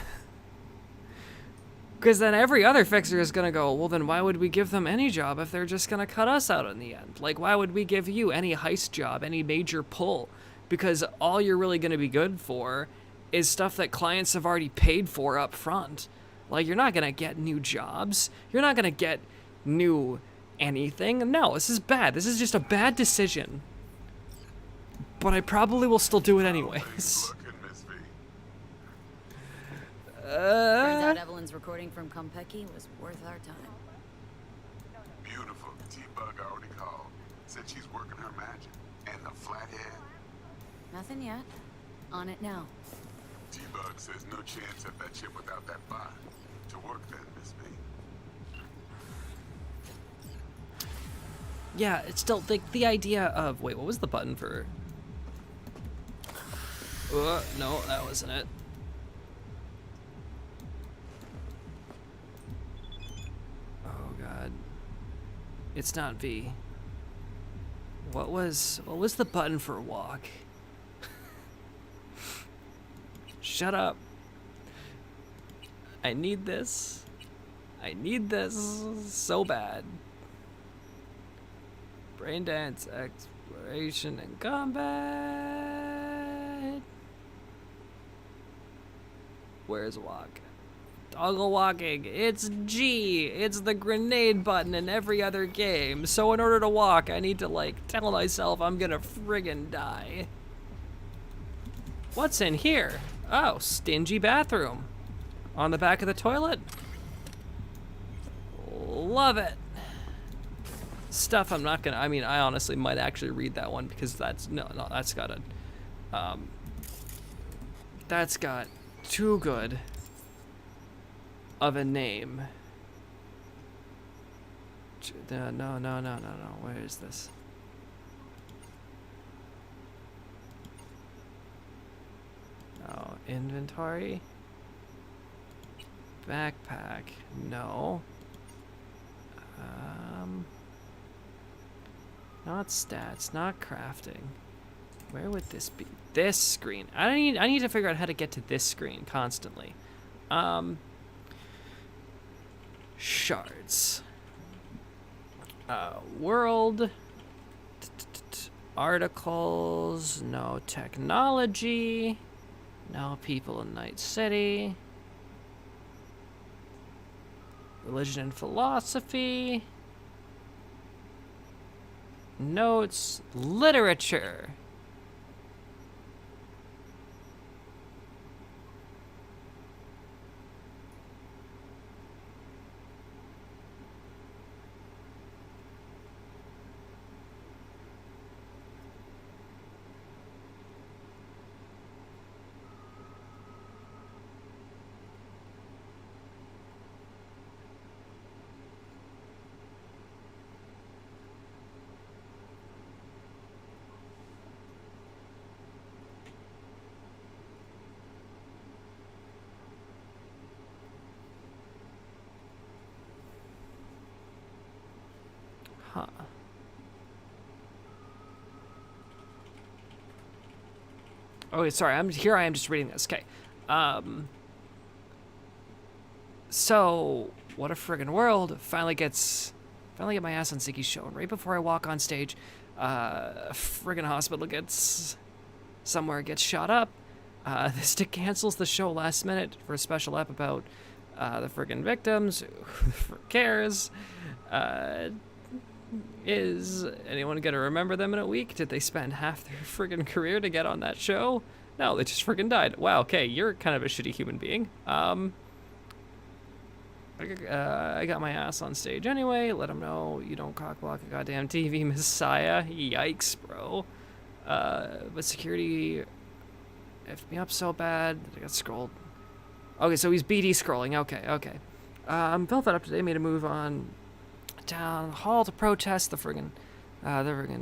Because then every other fixer is going to go, well, then why would we give them any job if they're just going to cut us out in the end? Like, why would we give you any heist job, any major pull? Because all you're really going to be good for is stuff that clients have already paid for up front. Like, you're not going to get new jobs. You're not going to get new anything. No, this is bad. This is just a bad decision. But I probably will still do it anyways. Turns out Evelyn's recording from Kompeki was worth our time. Beautiful. T-Bug already called. Said she's working her magic. And the flathead? Nothing yet. On it now. T-Bug says no chance at that chip without that bot. To work then, Miss B. Yeah, it's still the idea of... Wait, what was the button for... no, that wasn't it. Oh, God. It's not V. What was the button for walk? Shut up. I need this. I need this so bad. Brain dance, exploration, and combat. Where's walk? Toggle walking. It's G. It's the grenade button in every other game. So in order to walk, I need to, like, tell myself I'm gonna friggin' die. What's in here? Oh, stingy bathroom. On the back of the toilet? Love it. Stuff I'm not gonna, I mean, I honestly might actually read that one because that's got too good of a name. No, where is this? Oh, inventory? Backpack, no. Not stats, not crafting. Where would this be? This screen. I need to figure out how to get to this screen constantly. Shards. World. Articles. No technology. No people in Night City. Religion and philosophy. Notes. Literature. Huh. Oh, sorry. I am just reading this. Okay. So what a friggin' world. Finally get my ass on Ziggy's show, and right before I walk on stage, a friggin' hospital gets shot up. This stick cancels the show last minute for a special ep about the friggin' victims. Who cares? Is anyone gonna remember them in a week? Did they spend half their friggin' career to get on that show? No, they just friggin' died. Wow, okay, you're kind of a shitty human being. I got my ass on stage anyway. Let them know you don't cockblock a goddamn TV, Messiah. Yikes, bro. But security effed me up so bad that I got scrolled. Okay, so he's BD scrolling. Okay. Felt that up today. Made a move on town hall to protest the friggin'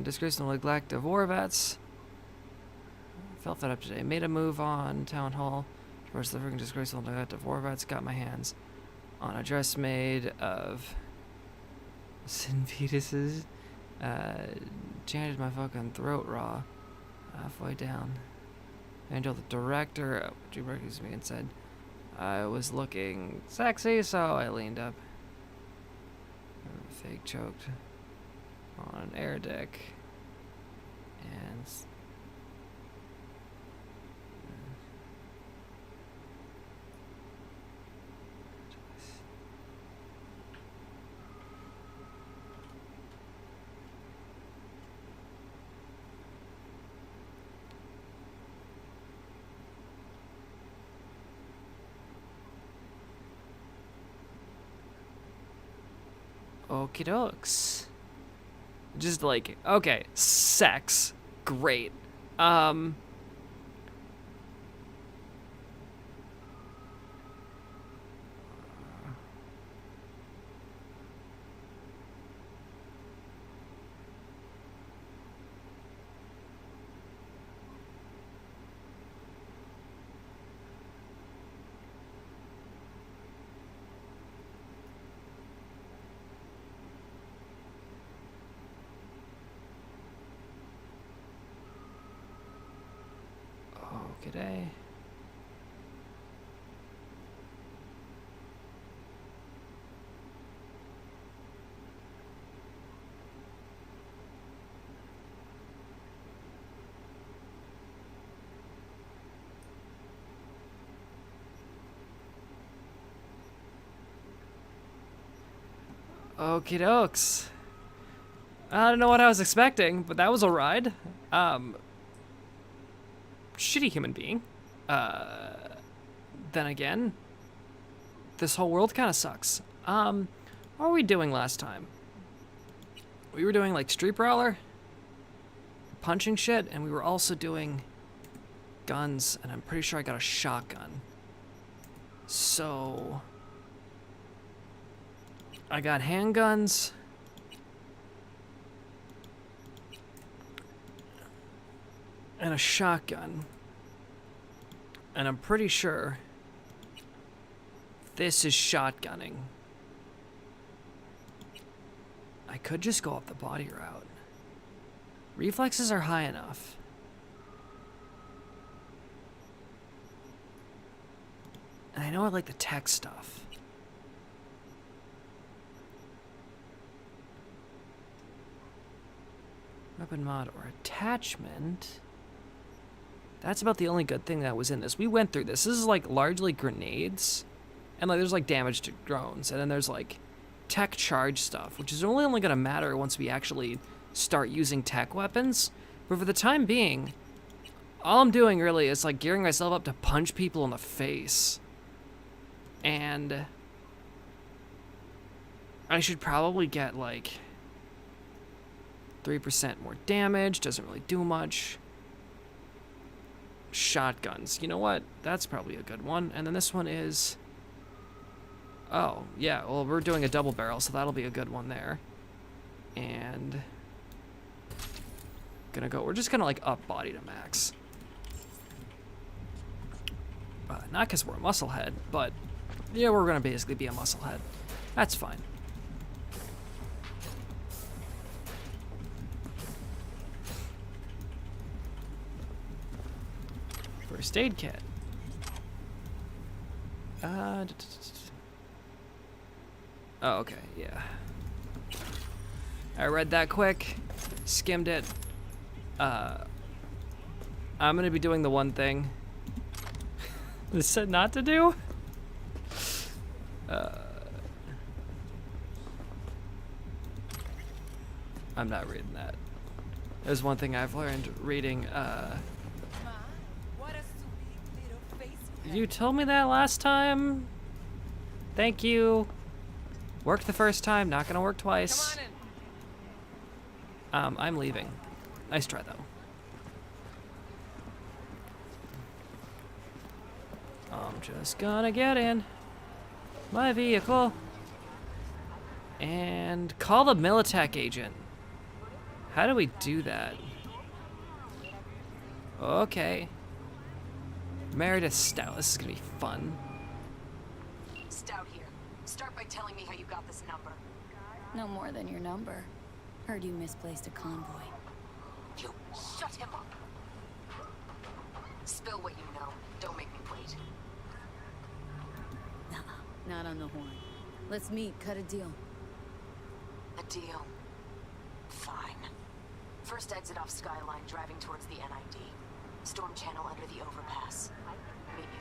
disgraceful neglect of war vets. Felt that up today. Made a move on town hall towards the friggin' disgraceful neglect of war vets. Got my hands on a dress made of sin fetuses. Chanted my fucking throat raw halfway down. Until the director recognized me and said I was looking sexy, so I leaned up. Fake choked on an air deck and okie dokes. Just like, okay, sex, great. G'day. Okie dokes. I don't know what I was expecting, but that was a ride. Shitty human being. Then again, this whole world kind of sucks. What were we doing last time? We were doing like Street Brawler, punching shit, and we were also doing guns, and I'm pretty sure I got a shotgun. So I got handguns. And a shotgun. And I'm pretty sure this is shotgunning. I could just go up the body route. Reflexes are high enough. And I know I like the tech stuff. Weapon mod or attachment. That's about the only good thing that was in this. We went through this. This is like largely grenades. And like there's like damage to drones. And then there's like tech charge stuff, which is only gonna matter once we actually start using tech weapons. But for the time being, all I'm doing really is like gearing myself up to punch people in the face. And I should probably get like 3% more damage. Doesn't really do much. Shotguns. You know what? That's probably a good one. And then this one is... Oh, yeah. Well, we're doing a double barrel, so that'll be a good one there. And... We're just gonna like up body to max. Not because we're a musclehead, but yeah, we're gonna basically be a musclehead. That's fine. First aid kit. Oh, okay, yeah. I read that quick, skimmed it. I'm gonna be doing the one thing this said not to do. I'm not reading that. There's one thing I've learned reading. You told me that last time. Thank you. Worked the first time, not gonna work twice. I'm leaving. Nice try though. I'm just gonna get in my vehicle and call the Militech agent. How do we do that? Okay. Married a Stout. This is gonna be fun. Stout here. Start by telling me how you got this number. No more than your number. Heard you misplaced a convoy. You shut him up. Spill what you know. Don't make me wait. Nuh-uh. Not on the horn. Let's meet, cut a deal. A deal. Fine. First exit off Skyline, driving towards the NID. Storm channel under the overpass. Meet you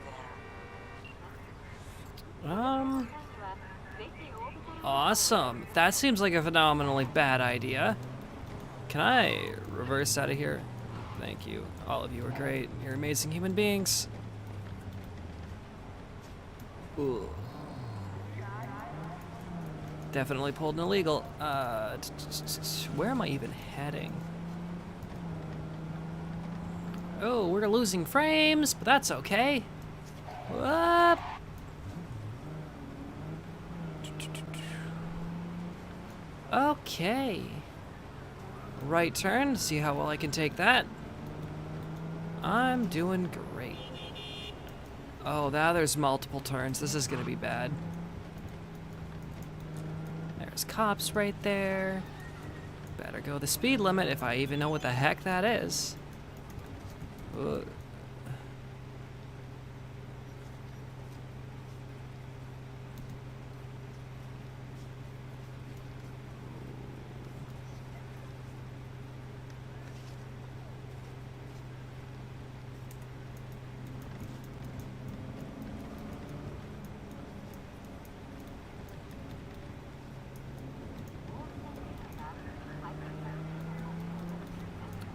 there. Awesome. That seems like a phenomenally bad idea. Can I reverse out of here? Thank you. All of you are great. You're amazing human beings. Ooh. Definitely pulled an illegal. Where am I even heading? Oh, we're losing frames, but that's okay. Whoop. Okay. Right turn, see how well I can take that. I'm doing great. Oh, now there's multiple turns. This is gonna be bad. There's cops right there. Better go the speed limit if I even know what the heck that is. Ugh.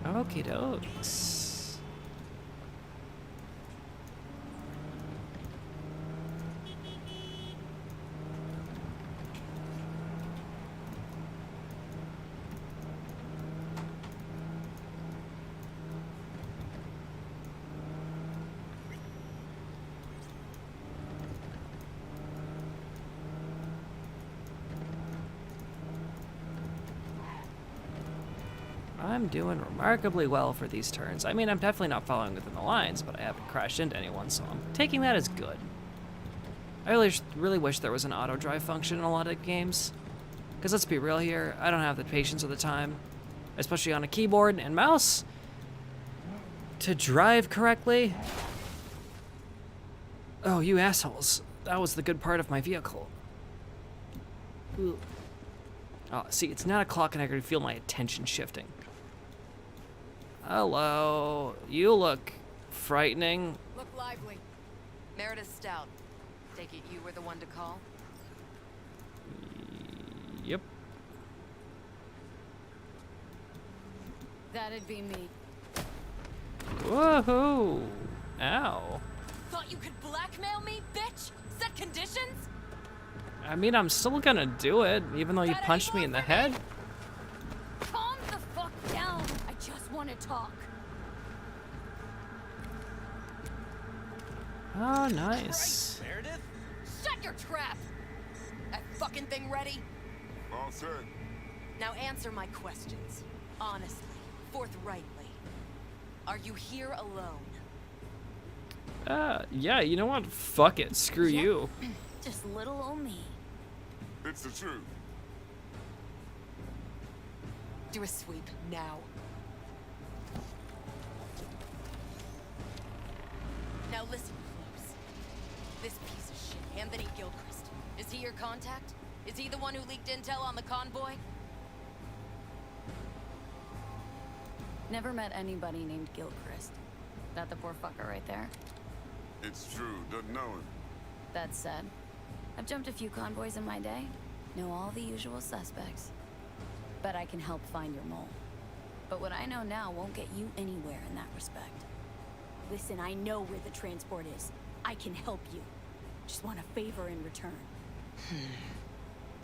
Okie dokes. I'm doing remarkably well for these turns. I mean, I'm definitely not following within the lines, but I haven't crashed into anyone, so I'm taking that as good. I really wish there was an auto drive function in a lot of games. Because let's be real here, I don't have the patience or the time especially on a keyboard and mouse, to drive correctly. Oh, you assholes. That was the good part of my vehicle. Ooh. Oh, see, it's 9 o'clock and I can feel my attention shifting. Hello. You look frightening. Look lively. Meredith Stout. Take it you were the one to call? Yep. That'd be me. Woohoo! Ow. Thought you could blackmail me, bitch? Set conditions? I mean, I'm still gonna do it, even though you punched me in the head. Calm the fuck down. I just want to talk. Oh, nice. Meredith? Shut your trap! That fucking thing ready? All set. Now answer my questions. Honestly, forthrightly. Are you here alone? Yeah, you know what? Fuck it. Screw you. Just little old me. It's the truth. Do a sweep, now. Now listen close. This piece of shit, Anthony Gilchrist. Is he your contact? Is he the one who leaked intel on the convoy? Never met anybody named Gilchrist. That the poor fucker right there? It's true. Doesn't know him. That said, I've jumped a few convoys in my day. Know all the usual suspects. Bet I can help find your mole. But what I know now won't get you anywhere in that respect. Listen, I know where the transport is. I can help you. Just want a favor in return.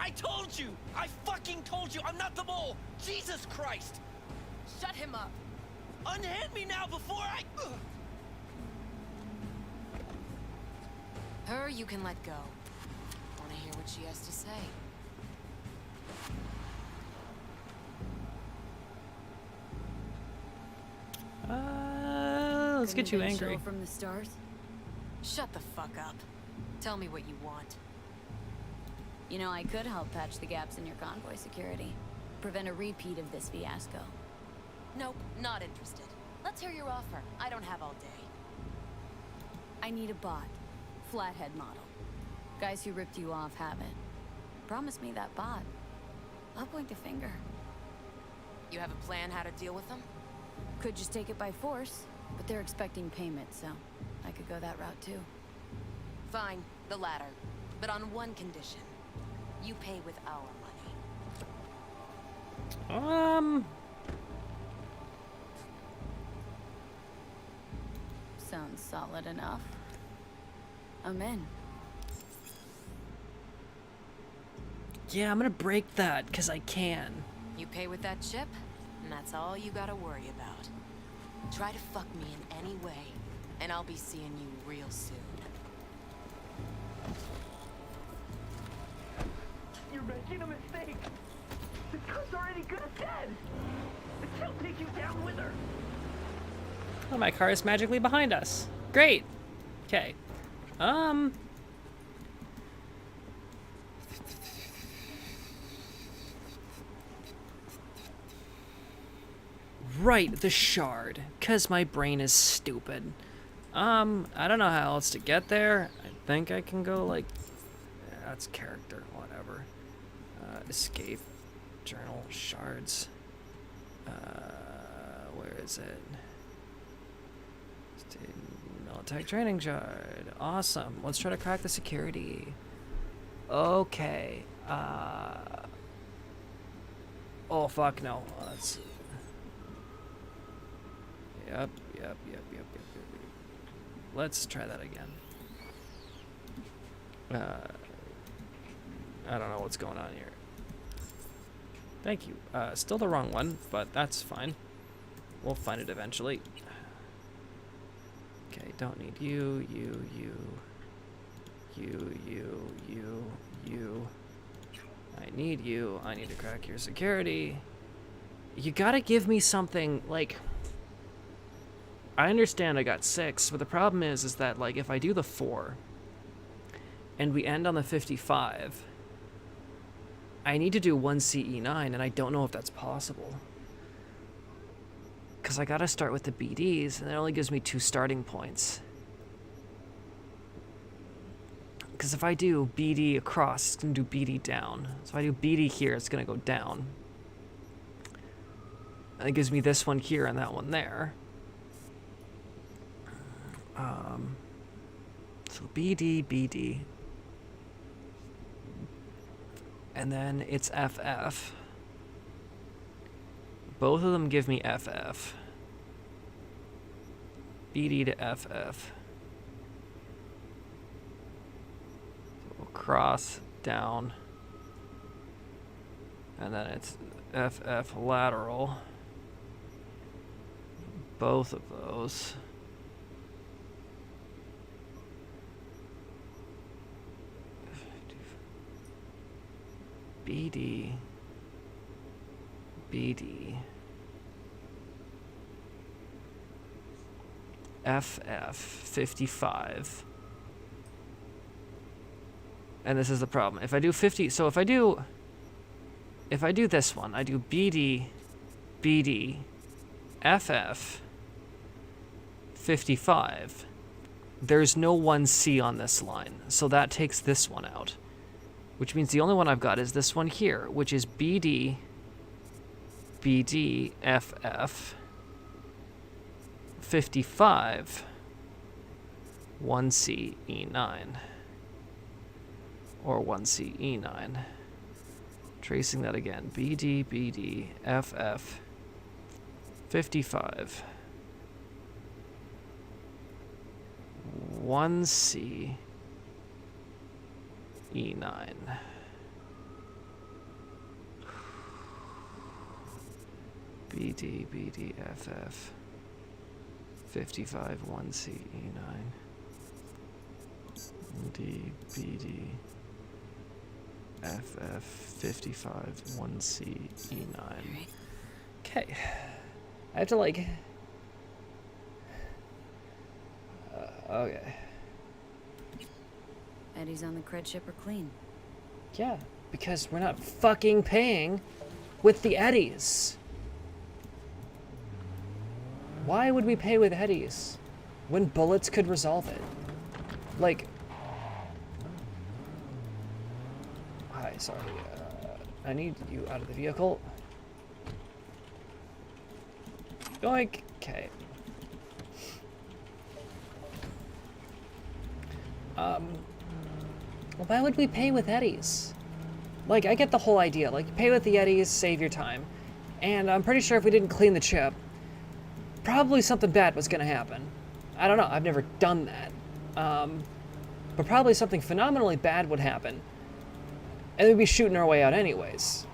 I told you! I fucking told you! I'm not the mole! Jesus Christ! Shut him up! Unhand me now before I... Her you can let go. Wanna hear what she has to say? Let's get you angry. From the start? Shut the fuck up. Tell me what you want. You know, I could help patch the gaps in your convoy security. Prevent a repeat of this fiasco. Nope, not interested. Let's hear your offer. I don't have all day. I need a bot. Flathead model. Guys who ripped you off have it. Promise me that bot. I'll point the finger. You have a plan how to deal with them? Could just take it by force, but they're expecting payment, so I could go that route too. Fine, the latter. But on one condition. You pay with our money. Sounds solid enough. I'm in. Yeah, I'm gonna break that, because I can. You pay with that chip, and that's all you gotta worry about. Try to fuck me in any way, and I'll be seeing you real soon. You're making a mistake. The cunt's already good as dead. She'll take you down with her. Oh, my car is magically behind us. Great. Okay. Right, the shard. Because my brain is stupid. I don't know how else to get there. I think I can go, like... that's character, whatever. Escape. Journal. Shards. Where is it? Military training shard. Awesome. Let's try to crack the security. Okay. Oh, fuck no. Let's... Yep. Let's try that again. I don't know what's going on here. Thank you. Still the wrong one, but that's fine. We'll find it eventually. Okay, don't need you. I need you. I need to crack your security. You gotta give me something, like... I understand I got 6, but the problem is that, like, if I do the 4, and we end on the 55, I need to do 1 CE9, and I don't know if that's possible. because I gotta start with the BDs, and it only gives me 2 starting points. Because if I do BD across, it's gonna do BD down. So if I do BD here, it's gonna go down. And it gives me this one here and that one there. So BD, BD. And then it's FF. Both of them give me FF. BD to FF. So cross, down. And then it's FF lateral. Both of those. BD, BD, FF 55. And this is the problem. If I do 50, so if I do this one, I do BD, BD, FF 55. There's no 1C on this line, so that takes this one out. Which means the only one I've got is this one here, which is BD, BD, FF, 55, 1C, E9. Or 1C, E9. Tracing that again. BD, BD, FF, 55, 1C, E9. BD, BD, FF, 55, 1C, E9. BD, BD, FF, 55, 1C, E9. Okay. I have to, like... okay. Eddie's on the cred ship are clean. Yeah, because we're not fucking paying with the eddies. Why would we pay with eddies when bullets could resolve it? Like... Hi, sorry. I need you out of the vehicle. Yoink. Okay. Well, why would we pay with eddies? Like, I get the whole idea. Like, pay with the eddies, save your time. And I'm pretty sure if we didn't clean the chip, probably something bad was gonna happen. I don't know, I've never done that. But probably something phenomenally bad would happen. And we'd be shooting our way out anyways.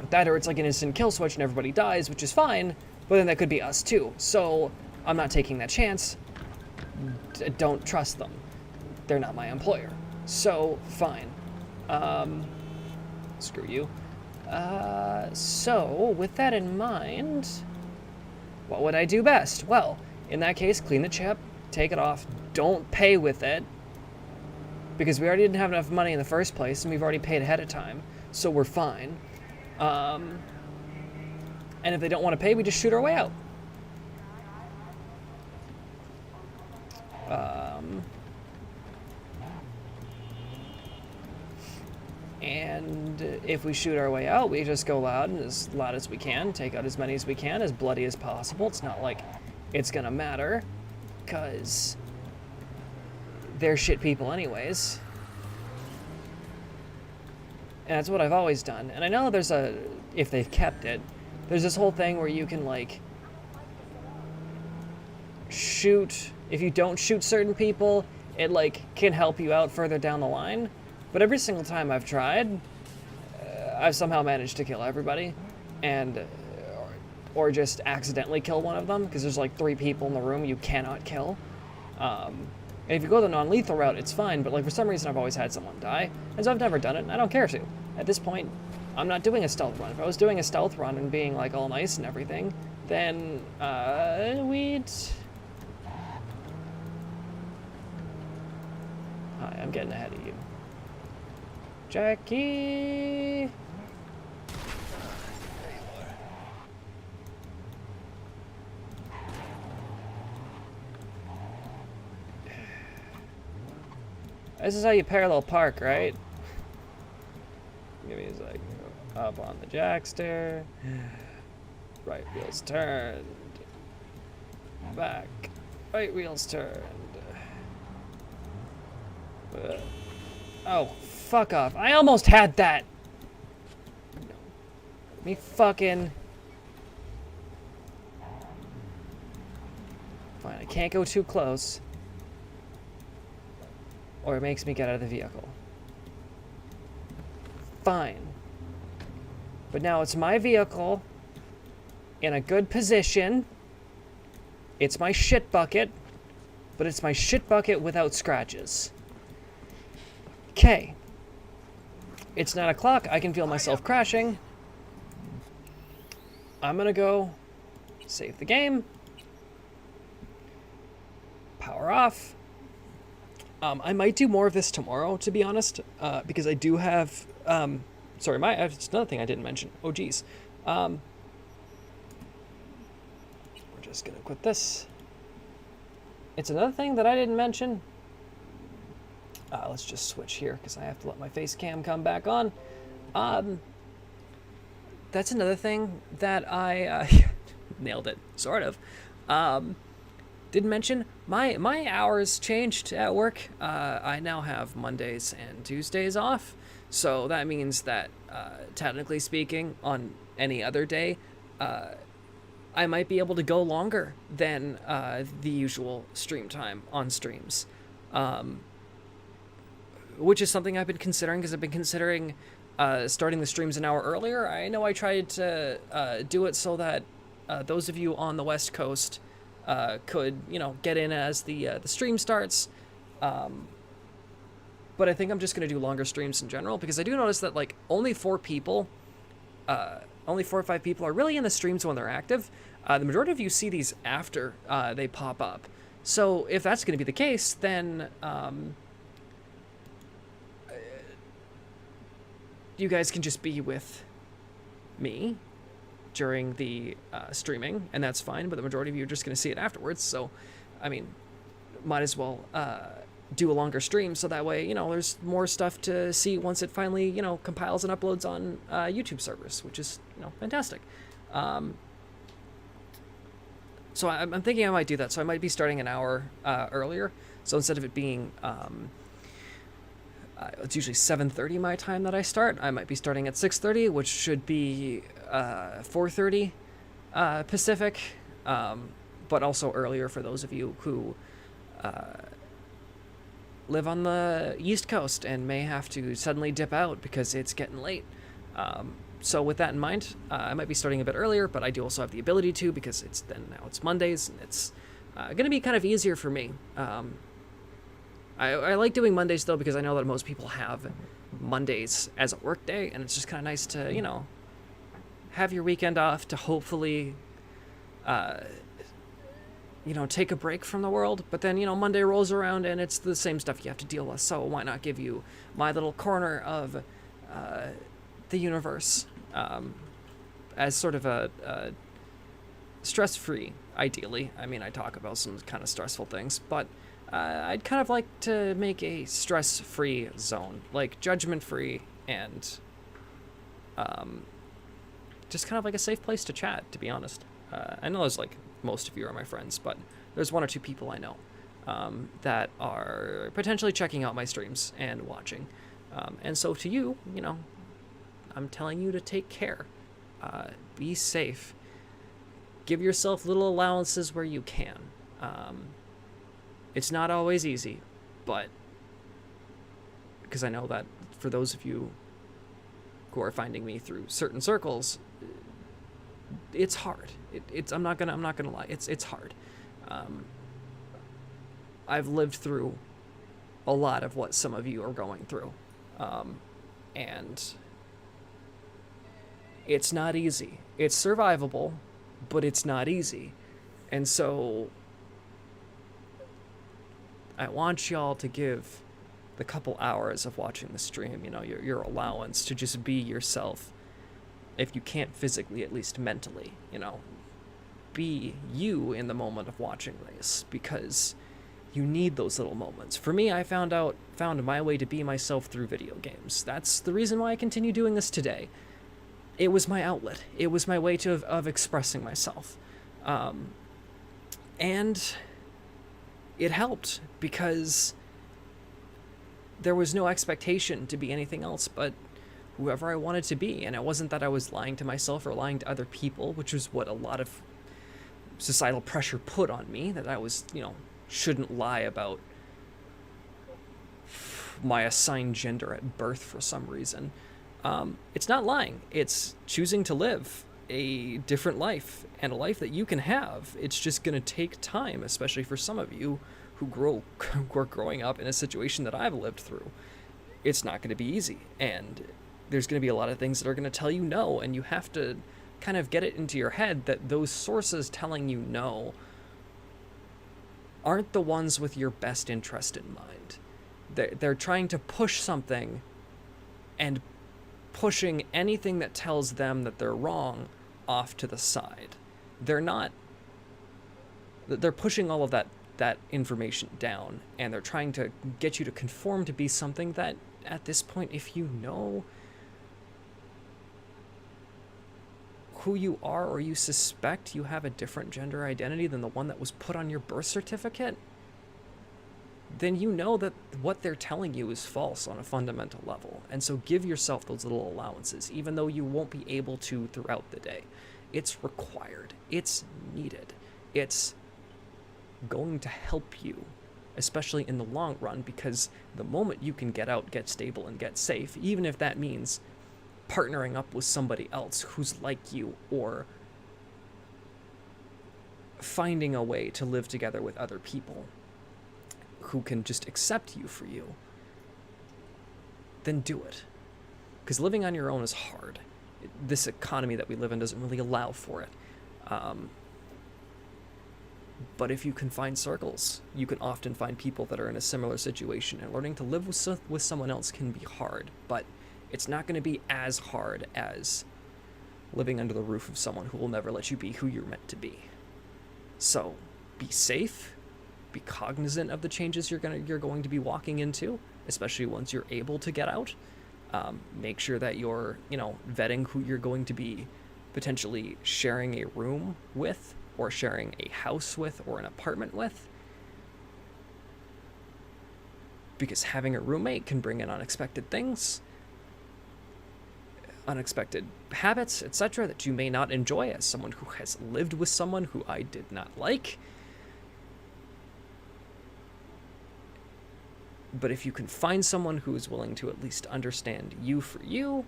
That or it's like an instant kill switch and everybody dies, which is fine, but then that could be us too. So, I'm not taking that chance. Don't trust them. They're not my employer. So, fine. Screw you. So, with that in mind, what would I do best? Well, in that case, clean the chip, take it off, don't pay with it, because we already didn't have enough money in the first place, and we've already paid ahead of time, so we're fine. And if they don't want to pay, we just shoot our way out. And if we shoot our way out, we just go loud and as loud as we can, take out as many as we can, as bloody as possible. It's not like it's gonna matter, because they're shit people anyways. And that's what I've always done. And I know there's if they've kept it, there's this whole thing where you can, like, shoot, if you don't shoot certain people, it, like, can help you out further down the line. But every single time I've tried, I've somehow managed to kill everybody, and or just accidentally kill one of them, because there's like 3 people in the room you cannot kill. And if you go the non-lethal route, it's fine, but like for some reason I've always had someone die, and so I've never done it, and I don't care to. At this point, I'm not doing a stealth run. If I was doing a stealth run and being like all nice and everything, then we'd... Hi, I'm getting ahead of you. Jackie! This is how you parallel park, right? Give me a sec. Up on the jackster. Right wheels turned. Back. Right wheels turned. Oh, fuck off. I almost had that! Me fucking... Fine, I can't go too close. Or it makes me get out of the vehicle. Fine. But now it's my vehicle, in a good position. It's my shit bucket, but it's my shit bucket without scratches. Okay. It's 9 o'clock, I can feel myself crashing. I'm gonna go save the game. Power off. I might do more of this tomorrow, to be honest, because I do have, sorry, it's another thing I didn't mention. Oh, geez. We're just gonna quit this. It's another thing that I didn't mention. Let's just switch here, because I have to let my face cam come back on. That's another thing that I, nailed it, sort of. Didn't mention, my hours changed at work. I now have Mondays and Tuesdays off, so that means that, technically speaking, on any other day, I might be able to go longer than the usual stream time on streams. Which is something I've been considering, because I've been considering starting the streams an hour earlier. I know I tried to do it so that those of you on the West Coast could, you know, get in as the stream starts. But I think I'm just going to do longer streams in general, because I do notice that, like, only 4 or 5 people are really in the streams when they're active. The majority of you see these after they pop up. So if that's going to be the case, then you guys can just be with me during the streaming, and that's fine, but the majority of you are just going to see it afterwards. So, I mean, might as well do a longer stream, so that way, you know, there's more stuff to see once it finally, you know, compiles and uploads on YouTube servers, which is, you know, fantastic. So I'm thinking I might do that. So I might be starting an hour earlier. So instead of it being, it's usually 7:30 my time that I start, I might be starting at 6:30, which should be 4:30 Pacific, but also earlier for those of you who live on the East Coast and may have to suddenly dip out because it's getting late. So with that in mind, I might be starting a bit earlier, but I do also have the ability to, because now it's Mondays, and it's going to be kind of easier for me. I like doing Mondays, though, because I know that most people have Mondays as a work day, and it's just kind of nice to, you know, have your weekend off to hopefully, you know, take a break from the world. But then, you know, Monday rolls around, and it's the same stuff you have to deal with, so why not give you my little corner of the universe as sort of a stress-free, ideally. I mean, I talk about some kind of stressful things, but I'd kind of like to make a stress-free zone, like judgment-free, and just kind of like a safe place to chat, to be honest. I know there's, like, most of you are my friends, but there's 1 or 2 people I know that are potentially checking out my streams and watching. And so to you, you know, I'm telling you to take care. Be safe. Give yourself little allowances where you can. It's not always easy, but because I know that for those of you who are finding me through certain circles, it's hard. I'm not gonna lie. It's hard. I've lived through a lot of what some of you are going through, and it's not easy. It's survivable, but it's not easy, and so I want y'all to give the couple hours of watching the stream, you know, your allowance to just be yourself. If you can't physically, at least mentally, you know, be you in the moment of watching this, because You need those little moments. For me, I found my way to be myself through video games. That's the reason why I continue doing this today. It was my outlet. It was my way of expressing myself. And it helped because there was no expectation to be anything else but whoever I wanted to be. And it wasn't that I was lying to myself or lying to other people, which was what a lot of societal pressure put on me, that I was, shouldn't lie about my assigned gender at birth for some reason. It's not lying. It's choosing to live a different life, and a life that you can have. It's just going to take time, especially for some of you who are growing up in a situation that I've lived through. It's not going to be easy, and there's going to be a lot of things that are going to tell you no, and you have to kind of get it into your head that those sources telling you no aren't the ones with your best interest in mind. They're trying to push something, and pushing anything that tells them that they're wrong off to the side. They're pushing all of that information down, and they're trying to get you to conform to be something that, at this point, if you know who you are, or you suspect you have a different gender identity than the one that was put on your birth certificate, then you know that what they're telling you is false on a fundamental level. And so give yourself those little allowances, even though you won't be able to throughout the day. It's required. It's needed. It's going to help you, especially in the long run, because the moment you can get out, get stable, and get safe, even if that means partnering up with somebody else who's like you, or finding a way to live together with other people who can just accept you for you, then do it. Because living on your own is hard. This economy that we live in doesn't really allow for it. But if you can find circles, you can often find people that are in a similar situation, and learning to live with someone else can be hard, but it's not going to be as hard as living under the roof of someone who will never let you be who you're meant to be. So be safe. Be cognizant of the changes you're going to be walking into, especially once you're able to get out. Make sure that you're, vetting who you're going to be potentially sharing a room with, or sharing a house with, or an apartment with. Because having a roommate can bring in unexpected things, unexpected habits, etc., that you may not enjoy, as someone who has lived with someone who I did not like. But if you can find someone who is willing to at least understand you for you,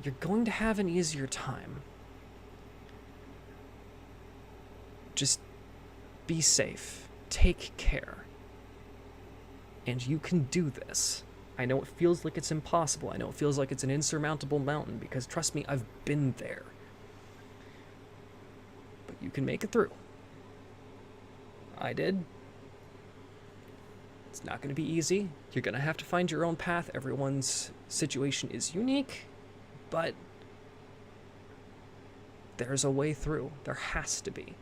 you're going to have an easier time. Just be safe. Take care. And you can do this. I know it feels like it's impossible. I know it feels like it's an insurmountable mountain, because trust me, I've been there. But you can make it through. I did. It's not going to be easy. You're going to have to find your own path. Everyone's situation is unique, but there's a way through. There has to be.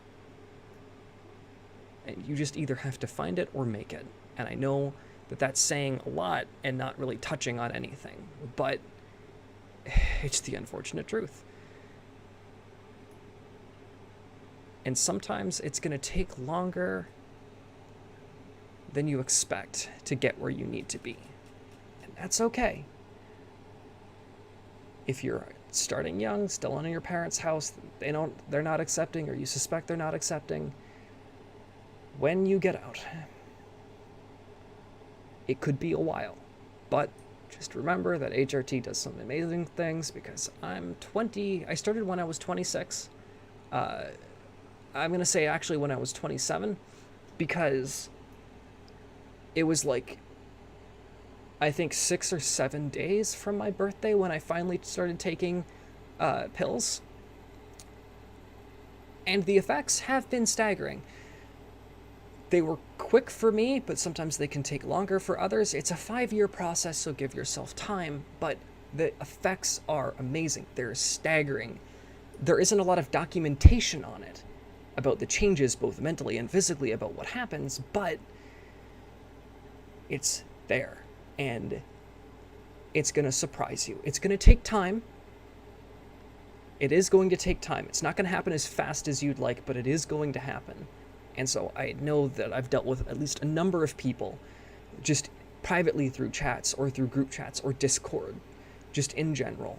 And you just either have to find it or make it. And I know that that's saying a lot and not really touching on anything, but it's the unfortunate truth. And sometimes it's going to take longer than you expect to get where you need to be. And that's okay. If you're starting young, still in your parents' house, they're not accepting, or you suspect they're not accepting, when you get out, it could be a while. But just remember that HRT does some amazing things, because I started when I was 26. I'm going to say actually when I was 27, because it was like, I think 6 or 7 days from my birthday when I finally started taking pills. And the effects have been staggering. They were quick for me, but sometimes they can take longer for others. It's a 5-year process, so give yourself time, but the effects are amazing. They're staggering. There isn't a lot of documentation on it about the changes, both mentally and physically, about what happens, but It's there, and it's going to surprise you. It's going to take time. It is going to take time. It's not going to happen as fast as you'd like, but it is going to happen. And so I know that I've dealt with at least a number of people, just privately through chats or through group chats or Discord, just in general,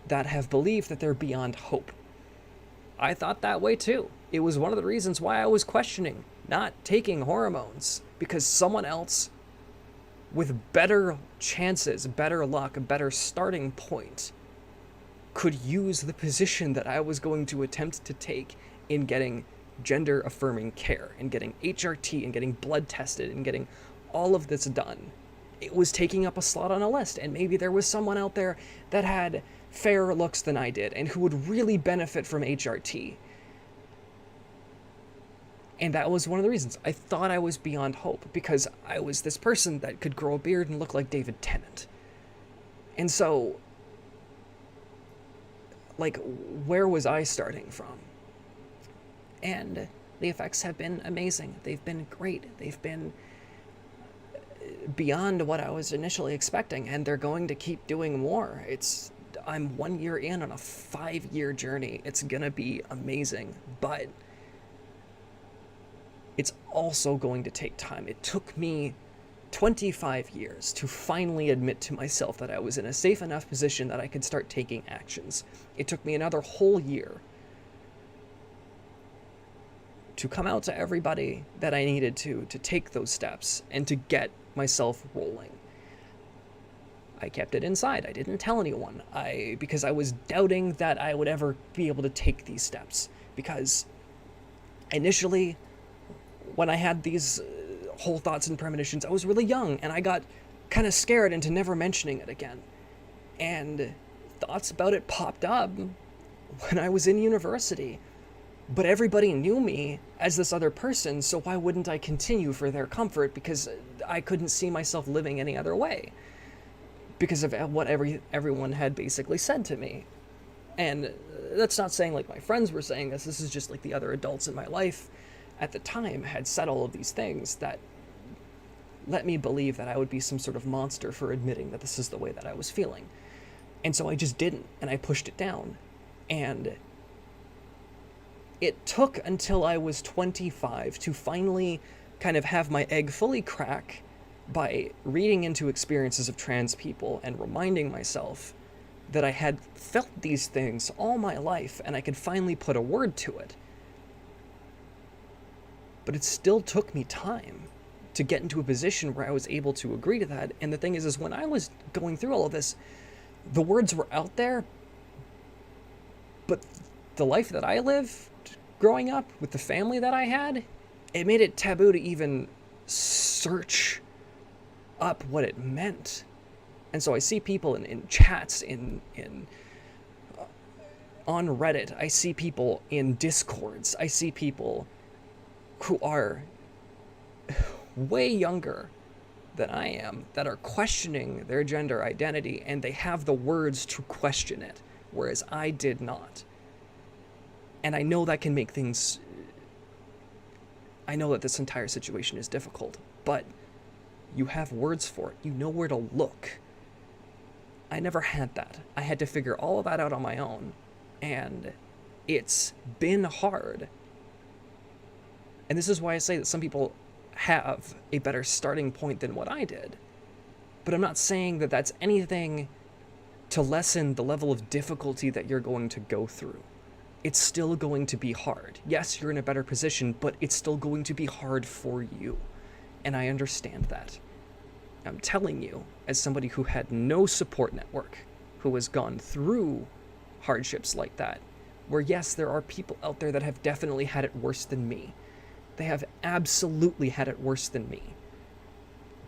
that have believed that they're beyond hope. I thought that way too. It was one of the reasons why I was questioning not taking hormones, because someone else with better chances, better luck, a better starting point could use the position that I was going to attempt to take in getting gender affirming care and getting HRT and getting blood tested and getting all of this done. It was taking up a slot on a list, and maybe there was someone out there that had fairer looks than I did and who would really benefit from HRT. And that was one of the reasons I thought I was beyond hope, because I was this person that could grow a beard and look like David Tennant. And so, like, where was I starting from? And the effects have been amazing. They've been great. They've been beyond what I was initially expecting, and they're going to keep doing more. I'm 1 year in on a 5-year journey. It's gonna be amazing, but it's also going to take time. It took me 25 years to finally admit to myself that I was in a safe enough position that I could start taking actions. It took me another whole year to come out to everybody that I needed to take those steps and to get myself rolling. I kept it inside. I didn't tell anyone. Because I was doubting that I would ever be able to take these steps. Because initially, when I had these whole thoughts and premonitions, I was really young, and I got kind of scared into never mentioning it again. And thoughts about it popped up when I was in university. But everybody knew me as this other person, so why wouldn't I continue for their comfort? Because I couldn't see myself living any other way, because of what everyone had basically said to me. And that's not saying like my friends were saying this. This is just like the other adults in my life at the time had said all of these things that let me believe that I would be some sort of monster for admitting that this is the way that I was feeling. And so I just didn't, and I pushed it down. And it took until I was 25 to finally kind of have my egg fully crack by reading into experiences of trans people and reminding myself that I had felt these things all my life, and I could finally put a word to it. But it still took me time to get into a position where I was able to agree to that. And the thing is when I was going through all of this, the words were out there, but the life that I lived growing up with the family that I had, it made it taboo to even search up what it meant. And so I see people in chats, on Reddit, I see people in Discords, I see people who are way younger than I am that are questioning their gender identity, and they have the words to question it, whereas I did not. And I know that can make things... I know that this entire situation is difficult, but you have words for it. You know where to look. I never had that. I had to figure all of that out on my own, and it's been hard. And this is why I say that some people have a better starting point than what I did. But I'm not saying that that's anything to lessen the level of difficulty that you're going to go through. It's still going to be hard. Yes, you're in a better position, but it's still going to be hard for you. And I understand that. I'm telling you, as somebody who had no support network, who has gone through hardships like that, where yes, there are people out there that have definitely had it worse than me. They have absolutely had it worse than me.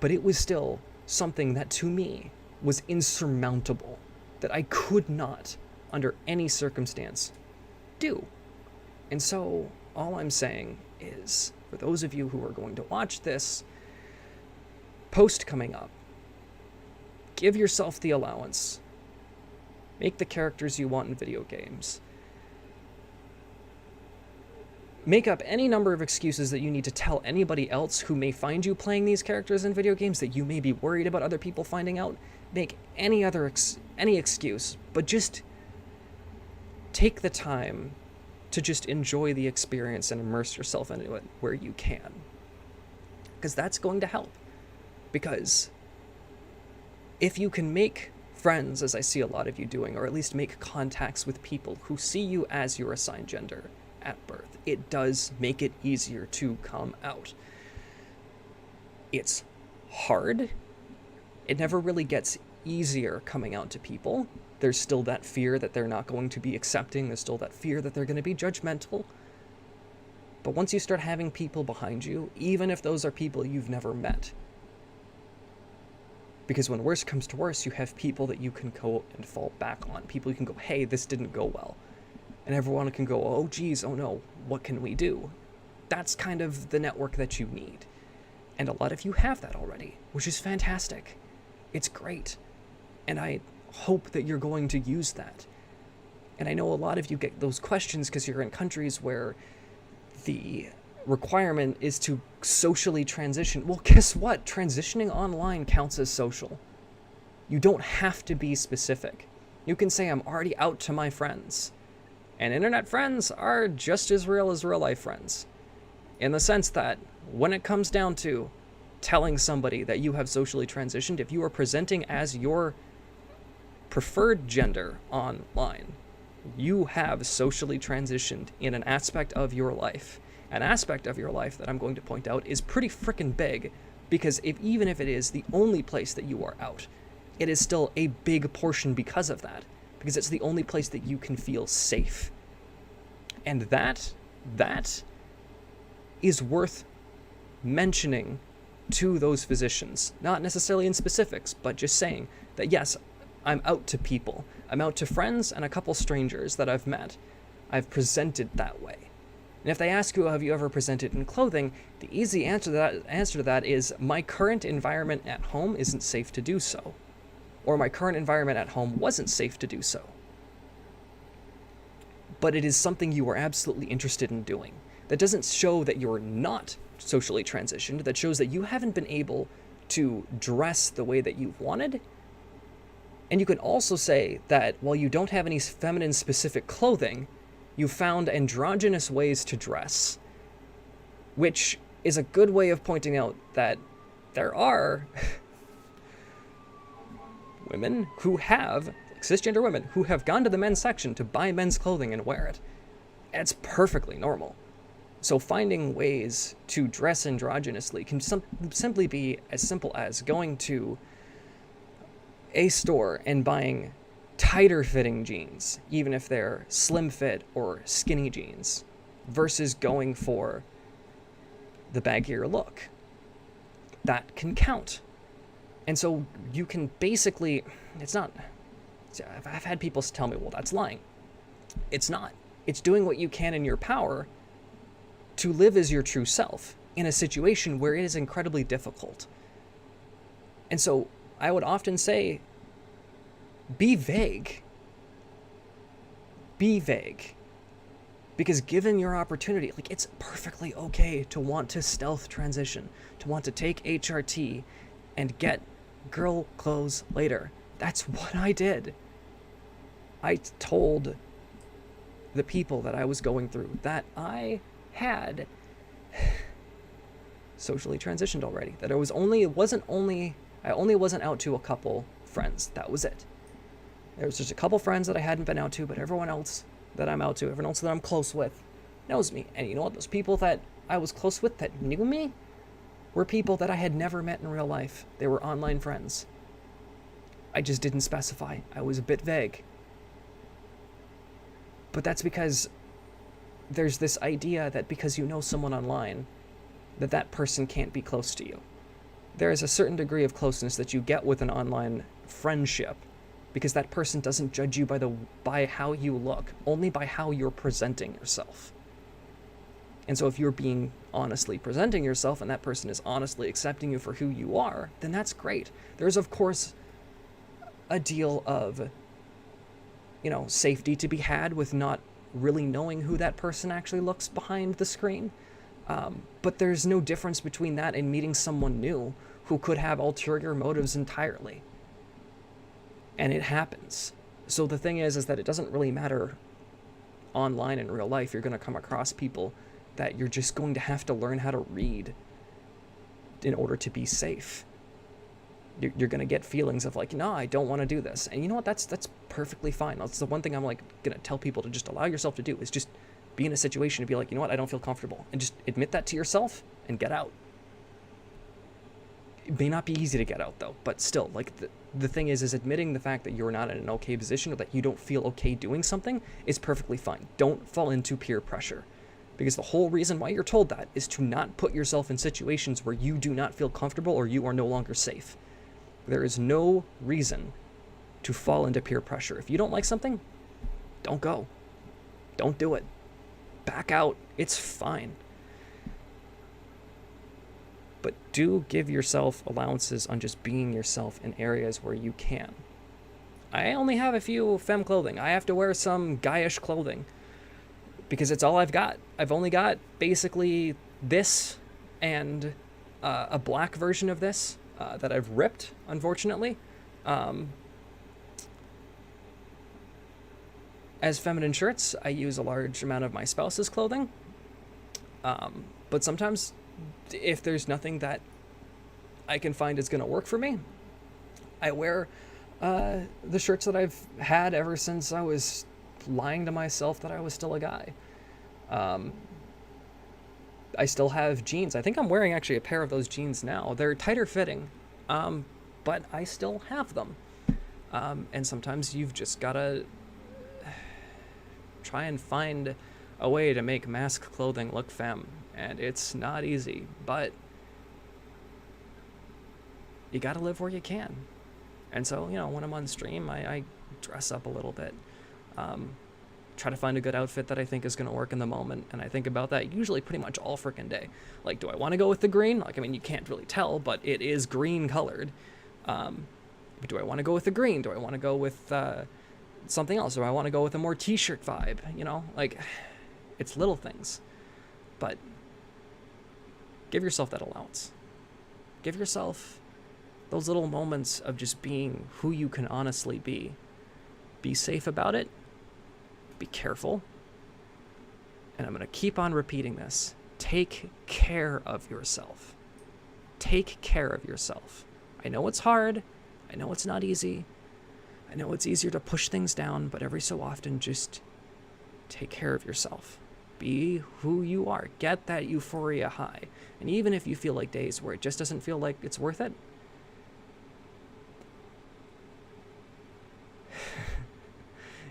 But it was still something that to me was insurmountable, that I could not, under any circumstance, do. And so all I'm saying is, for those of you who are going to watch this post coming up, give yourself the allowance. Make the characters you want in video games. make up any number of excuses that you need to tell anybody else who may find you playing these characters in video games that you may be worried about other people finding out. Make any other any excuse, but just take the time to just enjoy the experience and immerse yourself into it where you can. Because that's going to help. Because if you can make friends, as I see a lot of you doing, or at least make contacts with people who see you as your assigned gender at birth, it does make it easier to come out. It's hard. It never really gets easier coming out to people. There's still that fear that they're not going to be accepting. There's still that fear that they're going to be judgmental. But once you start having people behind you, even if those are people you've never met, because when worse comes to worse, you have people that you can go and fall back on. People you can go, hey, this didn't go well. And everyone can go, oh, geez, oh no, what can we do? That's kind of the network that you need. And a lot of you have that already, which is fantastic. It's great. And I hope that you're going to use that. And I know a lot of you get those questions because you're in countries where the requirement is to socially transition. Well, guess what? Transitioning online counts as social. You don't have to be specific. You can say, I'm already out to my friends. And internet friends are just as real as real life friends. In the sense that when it comes down to telling somebody that you have socially transitioned, if you are presenting as your preferred gender online, you have socially transitioned in an aspect of your life. An aspect of your life that I'm going to point out is pretty frickin' big, because even if it is the only place that you are out, it is still a big portion because of that, because it's the only place that you can feel safe. And that is worth mentioning to those physicians, not necessarily in specifics, but just saying that yes, I'm out to people. I'm out to friends and a couple strangers that I've met. I've presented that way. And if they ask you, have you ever presented in clothing, the easy answer to that is, my current environment at home isn't safe to do so. Or my current environment at home wasn't safe to do so. But it is something you are absolutely interested in doing. That doesn't show that you're not socially transitioned. That shows that you haven't been able to dress the way that you've wanted. And you can also say that while you don't have any feminine specific clothing, you found androgynous ways to dress, which is a good way of pointing out that there are women who have, cisgender women, who have gone to the men's section to buy men's clothing and wear it. It's perfectly normal. So finding ways to dress androgynously can simply be as simple as going to a store and buying tighter fitting jeans, even if they're slim fit or skinny jeans, versus going for the baggier look. That can count. And so you can basically, I've had people tell me, well, that's lying. It's not. It's doing what you can in your power to live as your true self in a situation where it is incredibly difficult. And so I would often say, be vague. Be vague. Because given your opportunity, it's perfectly okay to want to stealth transition, to want to take HRT and get girl clothes later. That's what I did. I told the people that I was going through that I had socially transitioned already. That I only wasn't out to a couple friends. That was it. There was just a couple friends that I hadn't been out to, but everyone else that I'm out to, everyone else that I'm close with, knows me. And you know what? Those people that I was close with that knew me were people that I had never met in real life. They were online friends. I just didn't specify. I was a bit vague. But that's because there's this idea that because you know someone online, that person can't be close to you. There is a certain degree of closeness that you get with an online friendship, because that person doesn't judge you by how you look, only by how you're presenting yourself. And so if you're being honestly presenting yourself and that person is honestly accepting you for who you are, then that's great. There's, of course, a deal of, safety to be had with not really knowing who that person actually looks behind the screen. But there's no difference between that and meeting someone new who could have ulterior motives entirely. And it happens. So the thing is that it doesn't really matter online in real life. You're going to come across people that you're just going to have to learn how to read in order to be safe. You're going to get feelings of like, no, I don't want to do this. And you know what? That's perfectly fine. That's the one thing I'm like going to tell people to just allow yourself to do, is just be in a situation to be like, you know what? I don't feel comfortable. And just admit that to yourself and get out. It may not be easy to get out though, but still, like the thing is admitting the fact that you're not in an okay position or that you don't feel okay doing something is perfectly fine. Don't fall into peer pressure. Because the whole reason why you're told that is to not put yourself in situations where you do not feel comfortable or you are no longer safe. There is no reason to fall into peer pressure. If you don't like something, don't go. Don't do it. Back out. It's fine. But do give yourself allowances on just being yourself in areas where you can. I only have a few femme clothing. I have to wear some guyish clothing because it's all I've got. I've only got basically this and a black version of this that I've ripped, unfortunately. As feminine shirts, I use a large amount of my spouse's clothing. But sometimes, if there's nothing that I can find is going to work for me, I wear the shirts that I've had ever since I was lying to myself that I was still a guy. I still have jeans. I think I'm wearing actually a pair of those jeans now. They're tighter fitting, but I still have them. And sometimes you've just got to try and find a way to make mask clothing look femme. And it's not easy, but you got to live where you can. And so, you know, when I'm on stream, I dress up a little bit. Try to find a good outfit that I think is going to work in the moment. And I think about that usually pretty much all freaking day. Like, do I want to go with the green? Like, I mean, you can't really tell, but it is green colored. But do I want to go with the green? Do I want to go with something else? Do I want to go with a more t-shirt vibe? You know, like, it's little things. But give yourself that allowance. Give yourself those little moments of just being who you can honestly be. Be safe about it. Be careful. And I'm going to keep on repeating this. Take care of yourself. Take care of yourself. I know it's hard. I know it's not easy. I know it's easier to push things down, but every so often, just take care of yourself. Be who you are. Get that euphoria high. And even if you feel like days where it just doesn't feel like it's worth it,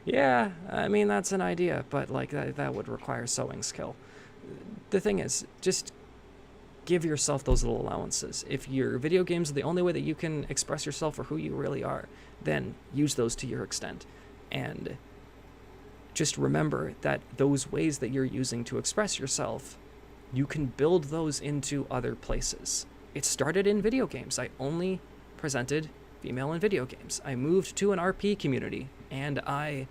yeah, I mean, that's an idea, but like that would require sewing skill. The thing is, just give yourself those little allowances. If your video games are the only way that you can express yourself or who you really are, then use those to your extent. And just remember that those ways that you're using to express yourself, you can build those into other places. It started in video games. I only presented female in video games. I moved to an RP community, and I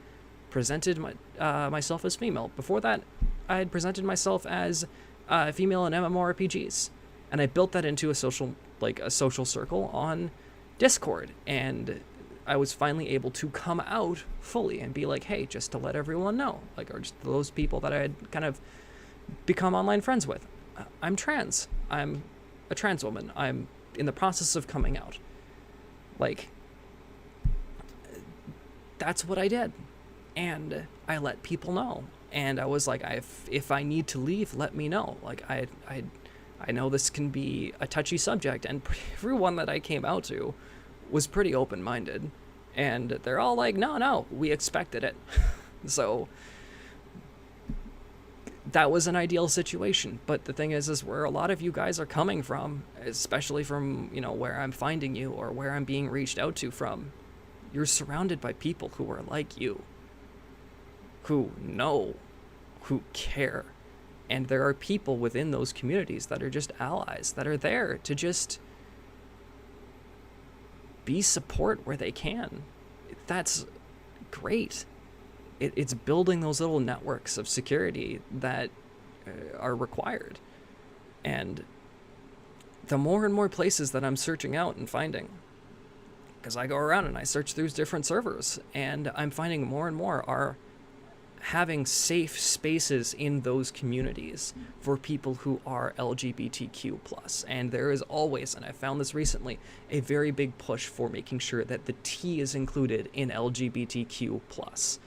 presented myself as female. Before that, I had presented myself as female in MMORPGs, and I built that into a social circle on Discord, and I was finally able to come out fully and be like, hey, just to let everyone know, like, or just those people that I had kind of become online friends with. I'm trans. I'm a trans woman. I'm in the process of coming out. Like, that's what I did. And I let people know. And I was like, if I need to leave, let me know. Like, I know this can be a touchy subject, and everyone that I came out to was pretty open-minded. And they're all like, no, we expected it. So that was an ideal situation. But the thing is where a lot of you guys are coming from, especially from, you know, where I'm finding you or where I'm being reached out to from, you're surrounded by people who are like you, who know, who care. And there are people within those communities that are just allies, that are there to just be support where they can. That's great. it's building those little networks of security that are required. And the more and more places that I'm searching out and finding, because I go around and I search through different servers, and I'm finding more and more are having safe spaces in those communities for people who are LGBTQ+. And there is always, and I found this recently, a very big push for making sure that the T is included in LGBTQ+.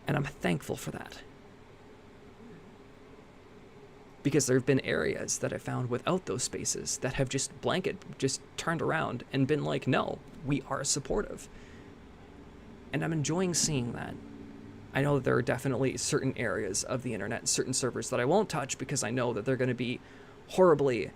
And I'm thankful for that. Because there have been areas that I found without those spaces that have just just turned around and been like, no, we are supportive. And I'm enjoying seeing that. I know that there are definitely certain areas of the internet, certain servers that I won't touch because I know that they're going to be horribly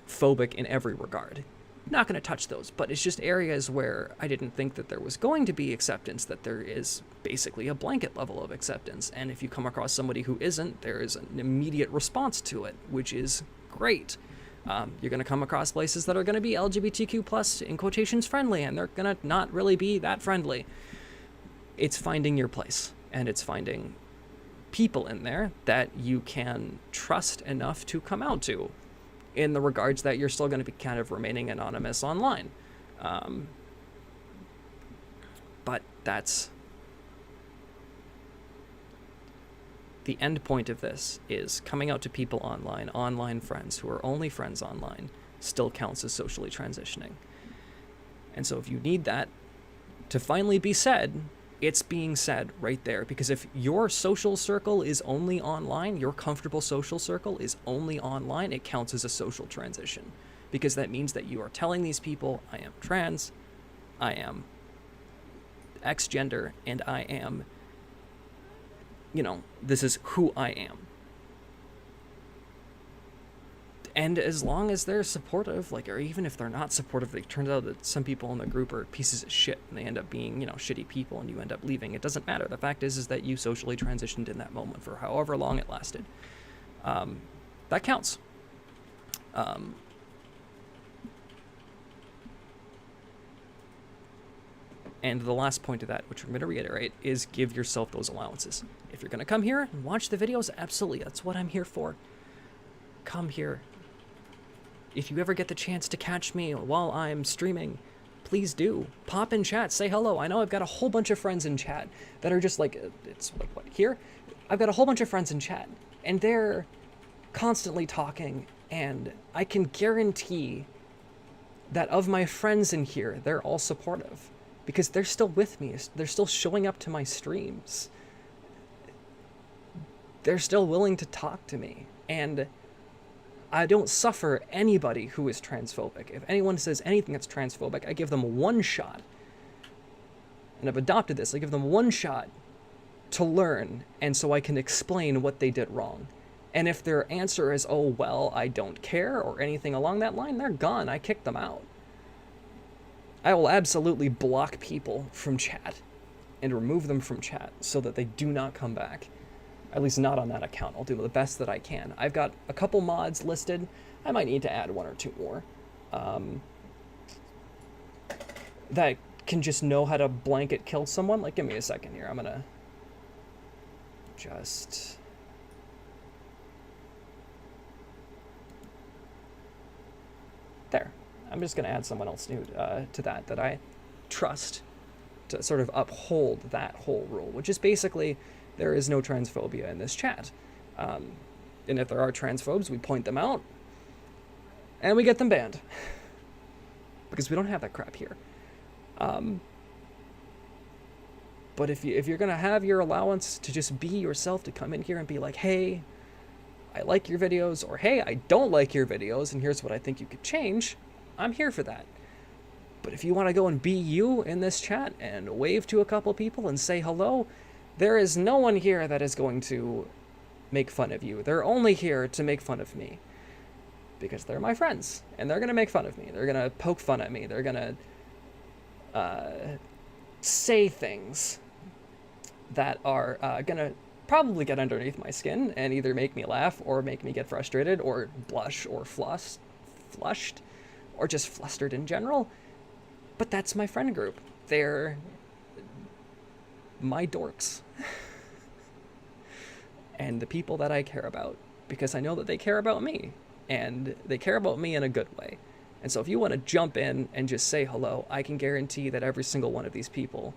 phobic in every regard. Not going to touch those, but it's just areas where I didn't think that there was going to be acceptance, that there is basically a blanket level of acceptance. And if you come across somebody who isn't, there is an immediate response to it, which is great. You're going to come across places that are going to be LGBTQ+, in quotations, friendly, and they're going to not really be that friendly. It's finding your place, and it's finding people in there that you can trust enough to come out to, in the regards that you're still going to be kind of remaining anonymous online. But that's the end point of this, is coming out to people online friends who are only friends online still counts as socially transitioning. And so if you need that to finally be said, it's being said right there. Because if your social circle is only online, your comfortable social circle is only online, it counts as a social transition. Because that means that you are telling these people, I am trans, I am X gender, and I am, this is who I am. And as long as they're supportive, or even if they're not supportive, it turns out that some people in the group are pieces of shit and they end up being, shitty people, and you end up leaving. It doesn't matter. The fact is that you socially transitioned in that moment for however long it lasted. That counts. And the last point of that, which I'm going to reiterate, is give yourself those allowances. If you're going to come here and watch the videos, absolutely, that's what I'm here for. Come here. If you ever get the chance to catch me while I'm streaming, please do. Pop in chat, say hello. I know I've got a whole bunch of friends in chat that are just it's like, what, here? I've got a whole bunch of friends in chat, and they're constantly talking, and I can guarantee that of my friends in here, they're all supportive. Because they're still with me. They're still showing up to my streams. They're still willing to talk to me. And I don't suffer anybody who is transphobic. If anyone says anything that's transphobic, I give them one shot. And I've adopted this. I give them one shot to learn, and so I can explain what they did wrong. And if their answer is, oh, well, I don't care, or anything along that line, they're gone. I kick them out. I will absolutely block people from chat and remove them from chat so that they do not come back. At least not on that account. I'll do the best that I can. I've got a couple mods listed. I might need to add one or two more. That can just know how to blanket kill someone. Give me a second here. I'm gonna just... There. I'm just going to add someone else new to that I trust to sort of uphold that whole rule, which is basically there is no transphobia in this chat. And if there are transphobes, we point them out and we get them banned because we don't have that crap here. But if you're going to have your allowance to just be yourself, to come in here and be like, hey, I like your videos, or hey, I don't like your videos, and here's what I think you could change, I'm here for that. But if you want to go and be you in this chat and wave to a couple people and say hello, there is no one here that is going to make fun of you. They're only here to make fun of me. Because they're my friends, and they're going to make fun of me. They're going to poke fun at me. They're going to say things that are going to probably get underneath my skin and either make me laugh or make me get frustrated or blush or flushed. Or just flustered in general. But that's my friend group. They're my dorks and the people that I care about, because I know that they care about me, and they care about me in a good way. And so if you want to jump in and just say hello, I can guarantee that every single one of these people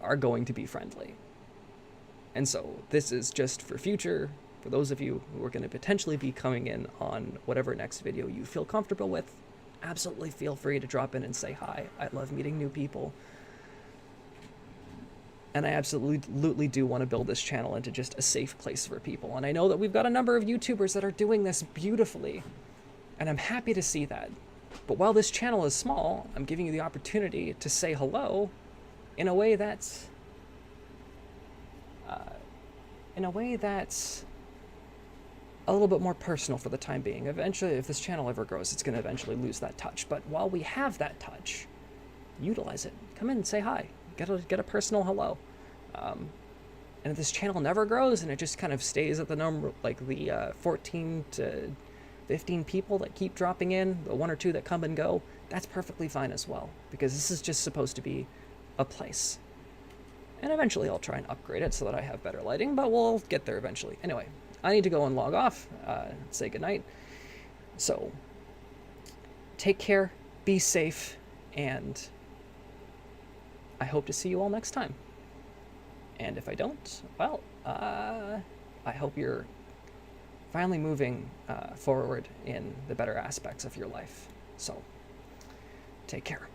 are going to be friendly. And so this is just for future, for those of you who are going to potentially be coming in on whatever next video you feel comfortable with, absolutely feel free to drop in and say hi. I love meeting new people. And I absolutely do want to build this channel into just a safe place for people. And I know that we've got a number of YouTubers that are doing this beautifully, and I'm happy to see that. But while this channel is small, I'm giving you the opportunity to say hello in a way that's a little bit more personal for the time being. Eventually, if this channel ever grows, it's going to eventually lose that touch. But while we have that touch, utilize it. Come in and say hi. Get a personal hello. And if this channel never grows and it just kind of stays at the number, like the 14 to 15 people that keep dropping in, the 1 or 2 that come and go, that's perfectly fine as well. Because this is just supposed to be a place. And eventually I'll try and upgrade it so that I have better lighting, but we'll get there eventually. Anyway, I need to go and log off, say goodnight. So, take care, be safe, and I hope to see you all next time. And if I don't, well, I hope you're finally moving forward in the better aspects of your life. So, take care.